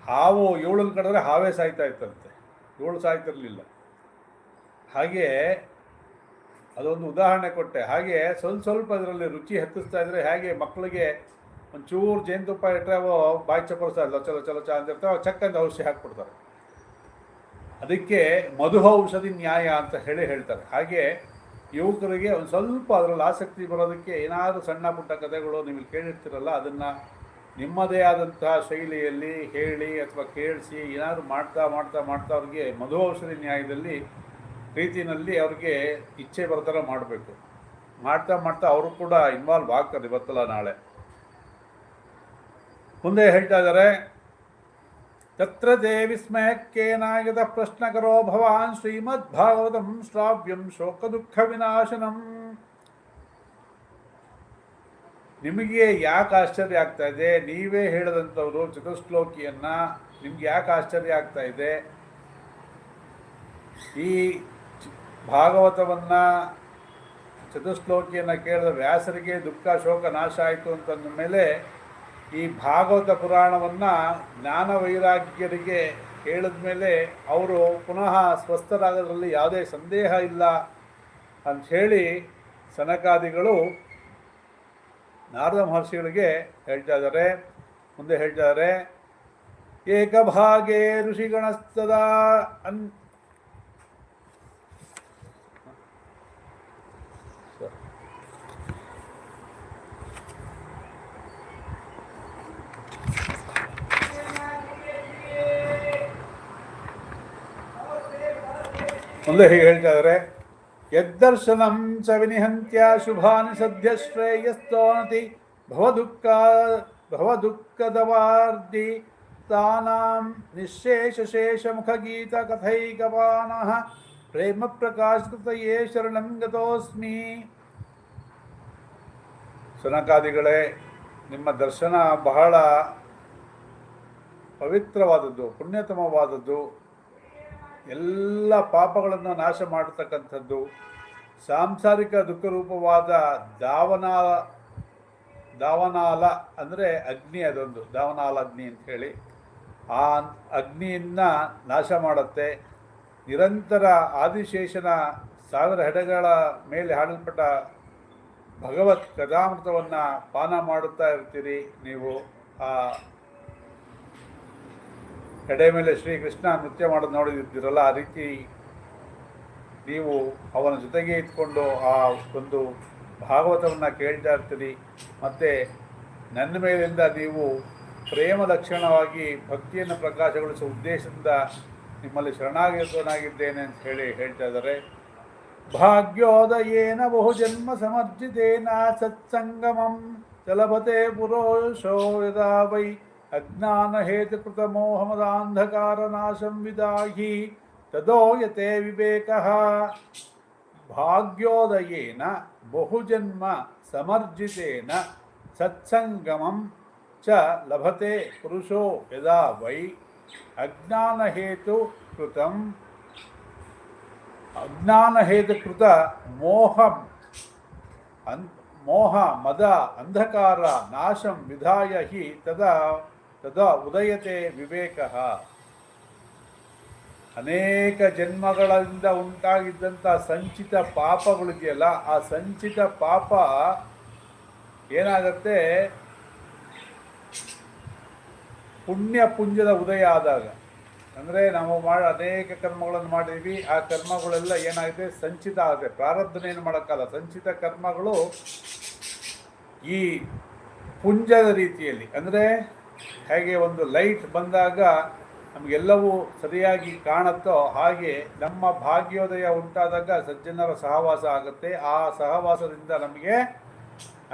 ಹಾವು ಇವಳನ್ನು ಕಡಿದ್ರೆ ಹಾವೇ ಸಾಯ್ತಾ ಇತ್ತಂತೆ, ಇವಳು ಸಾಯ್ತಿರಲಿಲ್ಲ. ಹಾಗೆ ಅದೊಂದು ಉದಾಹರಣೆ ಕೊಟ್ಟೆ. ಹಾಗೆ ಸ್ವಲ್ಪ ಇದರಲ್ಲಿ ರುಚಿ ಹತ್ತಿಸ್ತಾ ಇದ್ರೆ ಹೇಗೆ ಮಕ್ಕಳಿಗೆ ಒಂಚೂರು ಜೇನುತುಪ್ಪ ಇಟ್ಟರೆ ಅವು ಬಾಯಿ ಚಪ್ಪರಿಸ್ತಾ ಇಲ್ಲ, ಚಲೋ ಅಂತಿರ್ತಾವೆ, ಚಕ್ಕಂತ ಔಷಧಿ ಹಾಕ್ಬಿಡ್ತಾರೆ. ಅದಕ್ಕೆ ಮಧು ಔಷಧಿ ನ್ಯಾಯ ಅಂತ ಹೇಳ್ತಾರೆ. ಹಾಗೆ ಯುವಕರಿಗೆ ಒಂದು ಸ್ವಲ್ಪ ಅದರಲ್ಲಿ ಆಸಕ್ತಿ ಬರೋದಕ್ಕೆ ಏನಾದರೂ ಸಣ್ಣ ಪುಟ್ಟ ಕಥೆಗಳು ನೀವು ಕೇಳಿರ್ತೀರಲ್ಲ, ಅದನ್ನು ನಿಮ್ಮದೇ ಆದಂತಹ ಶೈಲಿಯಲ್ಲಿ ಹೇಳಿ ಅಥವಾ ಕೇಳಿಸಿ ಏನಾದರೂ ಮಾಡ್ತಾ ಅವ್ರಿಗೆ ಮಧು ಔಷಧಿ ನ್ಯಾಯದಲ್ಲಿ ರೀತಿಯಲ್ಲಿ ಅವ್ರಿಗೆ ಇಚ್ಛೆ ಬರ್ತಾರ ಮಾಡಬೇಕು. ಮಾಡ್ತಾ ಅವರು ಕೂಡ ಇನ್ವಾಲ್ವ್ ಆಗ್ತಾರೆ ಇವತ್ತಲ್ಲ ನಾಳೆ. ಮುಂದೆ ಹೇಳ್ತಾ ಇದ್ದಾರೆ, ತತ್ರ ದೇ ವಿಸ್ಮಯಕ್ಕೇನಾಗದ ಪ್ರಶ್ನಕರೋ ಭವಾನ್ ಶ್ರೀಮದ್ ಭಾಗವತಂ ಶ್ರಾವ್ಯಂ ಶೋಕ ದುಃಖ ವಿನಾಶನಂ. ನಿಮಗೆ ಯಾಕೆ ಆಶ್ಚರ್ಯ ಆಗ್ತಾ ಇದೆ? ನೀವೇ ಹೇಳಿದಂಥವ್ರು ಚತುಶ್ಲೋಕಿಯನ್ನು, ನಿಮ್ಗೆ ಯಾಕೆ ಆಶ್ಚರ್ಯ ಆಗ್ತಾ ಇದೆ? ಈ ಭಾಗವತವನ್ನು ಚತುಶ್ಲೋಕಿಯನ್ನು ಕೇಳಿದ ವ್ಯಾಸರಿಗೆ ದುಃಖ ಶೋಕ ನಾಶ ಆಯಿತು ಅಂತಂದ ಮೇಲೆ ಈ ಭಾಗವತ ಪುರಾಣವನ್ನು ಜ್ಞಾನ ವೈರಾಗ್ಯರಿಗೆ ಹೇಳಿದ ಮೇಲೆ ಅವರು ಪುನಃ ಸ್ವಸ್ಥರಾಗೋದ್ರಲ್ಲಿ ಯಾವುದೇ ಸಂದೇಹ ಇಲ್ಲ ಅಂಥೇಳಿ ಸನಕಾದಿಗಳು ನಾರದ ಮಹರ್ಷಿಗಳಿಗೆ ಹೇಳ್ತಾ ಇದ್ದಾರೆ. ಮುಂದೆ ಹೇಳ್ತಾ ಇದ್ದಾರೆ, ಏಕಭಾಗೇ ಋಷಿಗಣಸ್ತದಾ ಮುಂದೆ ಹೀಗೆ ಹೇಳ್ತಾ ಇದ್ದಾರೆ, ಯದ್ದರ್ಶನಂ ಚ ವಿನಿಹಂತ್ಯ ಶುಭಾನಿ ಸದ್ಯ ಶ್ರೇಯಸ್ತೋನತಿ ಭವದುಃಖದವಾರ್ಧಿ ತಾನಾಂ ನಿಶೇಷಶೇಷ ಮುಖಗೀತ ಕಥೈಕಪಾನಃ ಪ್ರೇಮ ಪ್ರಕಾಶಕೃತಯೇ ಶರಣಂ ಗತೋಸ್ಮಿ. ಸನಕಾದಿಗಳೇ, ನಿಮ್ಮ ದರ್ಶನ ಬಹಳ ಪವಿತ್ರವಾದದ್ದು, ಪುಣ್ಯತಮವಾದದ್ದು, ಎಲ್ಲ ಪಾಪಗಳನ್ನು ನಾಶ ಮಾಡತಕ್ಕಂಥದ್ದು, ಸಾಂಸಾರಿಕ ದುಃಖರೂಪವಾದ ದಾವನಾಲ ಅಂದರೆ ಅಗ್ನಿ, ಅದೊಂದು ದಾವನಾಲ ಅಗ್ನಿ ಅಂತ ಹೇಳಿ, ಆ ಅಗ್ನಿಯನ್ನು ನಾಶ ಮಾಡುತ್ತೆ. ನಿರಂತರ ಆದಿಶೇಷನ 1000 ಹೆಡೆಗಳ ಮೇಲೆ ಹಾಡಲ್ಪಟ್ಟ ಭಗವತ್ ಕಥಾಮೃತವನ್ನು ಪಾನ ಮಾಡುತ್ತಾ ಇರ್ತೀರಿ ನೀವು. ಆ ಹೆಡೆ ಮೇಲೆ ಶ್ರೀಕೃಷ್ಣ ನೃತ್ಯ ಮಾಡೋದು ನೋಡಿದ್ದೀರಲ್ಲ, ಆ ರೀತಿ ನೀವು ಅವನ ಜೊತೆಗೆ ಇಟ್ಕೊಂಡು ಆ ಒಂದು ಭಾಗವತವನ್ನು ಕೇಳ್ತಾ ಇರ್ತೀರಿ. ಮತ್ತು ನನ್ನ ಮೇಲಿಂದ ನೀವು ಪ್ರೇಮ ಲಕ್ಷಣವಾಗಿ ಭಕ್ತಿಯನ್ನು ಪ್ರಕಾಶಗೊಳಿಸುವ ಉದ್ದೇಶದಿಂದ ನಿಮ್ಮಲ್ಲಿ ಶರಣಾಗತನಾಗಿದ್ದೇನೆ ಅಂತ ಹೇಳ್ತಾ ಇದ್ದಾರೆ. ಭಾಗ್ಯೋದಯೇನ ಬಹುಜನ್ಮ ಸಮರ್ಜಿತೇನ ಸತ್ಸಂಗಮಂ ಚಲಭತೆ ಪುರೋಷೋ ಯದಾ ವೈ ಅಜ್ಞಾನ ಹೇತುಕೃತ ಮೋಹಮದಾಂಧಕಾರ ನಾಶಂ ವಿದಾಹಿ ತದೋಯತೆ ವಿವೇಕಃ. ಭಾಗ್ಯೋದಯೇನ ಬಹುಜನ್ಮ ಸಮರ್ಜಿತೇನ ಸತ್ಸಂಗಮಂ ಚ ಲಭತೆ ಪುರುಷೋ ಯದಾ ವೈ ಅಜ್ಞಾನಹೇತುಕೃತ ಮೋಹ ಮದ ಅಂಧಕಾರ ನಾಶಂ ವಿಧಾಯ ಹಿ ತದಾ ಉದಯತೆ ವಿವೇಕಃ. ಅನೇಕ ಜನ್ಮಗಳಿಂದ ಉಂಟಾಗಿದ್ದಂಥ ಸಂಚಿತ ಪಾಪಗಳಿದೆಯಲ್ಲ, ಆ ಸಂಚಿತ ಪಾಪ ಏನಾಗತ್ತೆ, ಪುಣ್ಯ ಪುಂಜದ ಉದಯ ಆದಾಗ, ಅಂದರೆ ನಾವು ಅನೇಕ ಕರ್ಮಗಳನ್ನು ಮಾಡಿದ್ವಿ, ಆ ಕರ್ಮಗಳೆಲ್ಲ ಏನಾಗಿದೆ, ಸಂಚಿತ ಆಗುತ್ತೆ. ಪ್ರಾರಬ್ಧನೇನು ಮಾಡೋಕ್ಕಲ್ಲ, ಸಂಚಿತ ಕರ್ಮಗಳು ಈ ಪುಂಜದ ರೀತಿಯಲ್ಲಿ, ಅಂದರೆ ಹೇಗೆ ಒಂದು ಲೈಟ್ ಬಂದಾಗ ನಮಗೆಲ್ಲವೂ ಸರಿಯಾಗಿ ಕಾಣುತ್ತೋ ಹಾಗೆ ನಮ್ಮ ಭಾಗ್ಯೋದಯ ಉಂಟಾದಾಗ ಸಜ್ಜನರ ಸಹವಾಸ ಆಗುತ್ತೆ. ಆ ಸಹವಾಸದಿಂದ ನಮಗೆ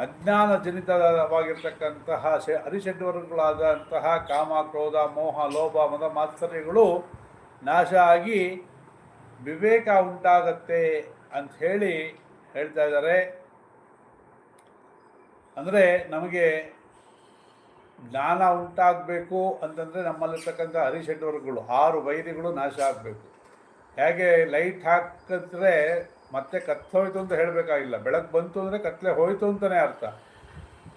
ಅಜ್ಞಾನ ಜನಿತವಾಗಿರ್ತಕ್ಕಂತಹ ಅರಿಷಡ್ವರ್ಗಗಳಾದಂತಹ ಕಾಮ, ಕ್ರೋಧ, ಮೋಹ, ಲೋಭ, ಮದ, ಮಾತ್ಸರ್ಯಗಳು ನಾಶ ಆಗಿ ವಿವೇಕ ಉಂಟಾಗತ್ತೆ ಅಂತ ಹೇಳ್ತಾ ಇದ್ದಾರೆ. ಅಂದರೆ ನಮಗೆ ಜ್ಞಾನ ಉಂಟಾಗಬೇಕು ಅಂತಂದರೆ ನಮ್ಮಲ್ಲಿರ್ತಕ್ಕಂಥ ಅರಿಷಡ್ವರ್ಗಗಳು 6 ವೈರಿಗಳು ನಾಶ ಆಗಬೇಕು. ಹೇಗೆ ಲೈಟ್ ಹಾಕಿದ್ರೆ ಮತ್ತೆ ಕತ್ತೋಯ್ತು ಅಂತ ಹೇಳಬೇಕಾಗಿಲ್ಲ, ಬೆಳಕು ಬಂತು ಅಂದರೆ ಕತ್ತಲೆ ಹೋಯಿತು ಅಂತಲೇ ಅರ್ಥ.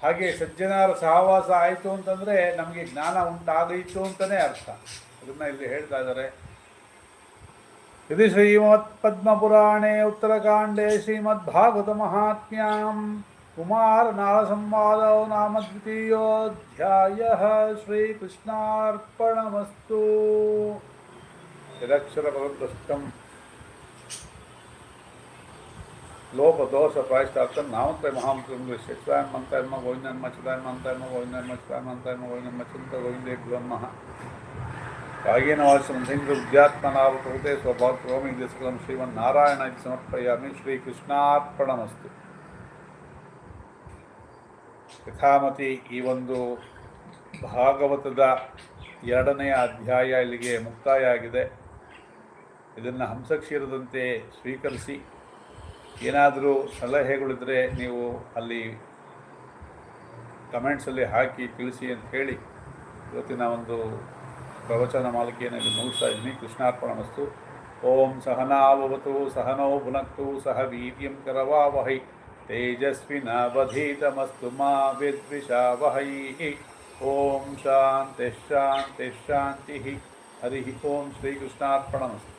ಹಾಗೆ ಸಜ್ಜನರ ಸಹವಾಸ ಆಯಿತು ಅಂತಂದರೆ ನಮಗೆ ಜ್ಞಾನ ಉಂಟಾಗೈತು ಅಂತಲೇ ಅರ್ಥ. ಅದನ್ನು ಇಲ್ಲಿ ಹೇಳ್ತಾ ಇದ್ದಾರೆ. ಇದು ಶ್ರೀಮತ್ ಪದ್ಮಪುರಾಣೇ ಉತ್ತರಕಾಂಡೇ ಶ್ರೀಮದ್ಭಾಗವತ ಮಹಾತ್ಮ್ಯಾಂ ಕುಮಾರ ನಾಳ ಸಂವಾದ ನಾಮ ದ್ವಿತೀಯೋಧ್ಯಾಯಃ. ಶ್ರೀಕೃಷ್ಣಾರ್ಪಣಮಸ್ತು. ಯದಕ್ಷರ ಪರದೃಷ್ಟಂ ಲೋಪದೋಷ ಪ್ರಾಯಶ್ಚಾರ್ಥಂ ನಾಮತ್ರಯ ಮಹಾಮಂತ್ರಂ ಶಿವಾಯಂ ಮಂತ್ರಯನ್ಮ ಗೋವಿಂದನ್ಮ ಚಿದಾಯಂ ಮಂತ್ರಯನ್ಮ ಗೋವಿಂದನ್ಮ ಚಿದಾಯಂ ಮಂತ್ರಯನ್ಮ ಗೋವಿಂದನ್ಮ ಚಿಂತ ಗೋವಿಂದೇಭ್ಯನ್ಮಃ. ಕಾಯೇನ ವಾಚ ಮನಸೇಂದ್ರಿಯ ಬುದ್ಧ್ಯಾತ್ಮನಾ ಪ್ರಕೃತೆ ಸ್ವಭಾವಾತ್ ಕರೋಮಿ ಯದ್ ಸಕಲಂ ಶ್ರೀಮನ್ನಾರಾಯಣ ಇತಿ ಸಮರ್ಪಯಾಮಿ. ಶ್ರೀಕೃಷ್ಣಾರ್ಪಣಮಸ್ತು. ಯಥಾಮತಿ ಈ ಒಂದು ಭಾಗವತದ 2ನೇ ಅಧ್ಯಾಯ ಇಲ್ಲಿಗೆ ಮುಕ್ತಾಯ ಆಗಿದೆ. ಇದನ್ನು ಹಂಸಕ್ಷೀರದಂತೆ ಸ್ವೀಕರಿಸಿ, ಏನಾದರೂ ಸಲಹೆಗಳಿದ್ದರೆ ನೀವು ಅಲ್ಲಿ ಕಮೆಂಟ್ಸಲ್ಲಿ ಹಾಕಿ ತಿಳಿಸಿ ಅಂತ ಹೇಳಿ ಇವತ್ತಿನ ಒಂದು ಪ್ರವಚನ ಮಾಲಿಕೆಯನ್ನು ಮುಗಿಸ್ತಾ ಇದ್ದೀನಿ. ಕೃಷ್ಣಾರ್ಪಣಮಸ್ತು. ಓಂ ಸಹನಾವವತು ಸಹನೋ ಭುನಕ್ತು ಸಹ ವೀರ್ಯಂ ಕರವಾವಹೈ ತೇಜಸ್ವಿನಾವಧೀತಮಸ್ತು ಮಾ ವಿದ್ವಿಷಾವಹೈ. ಓಂ ಶಾಂತಿ ಶಾಂತಿ ಶಾಂತಿ. ಹರಿ ಓಂ. ಶ್ರೀಕೃಷ್ಣಾರ್ಪಣಮಸ್ತು.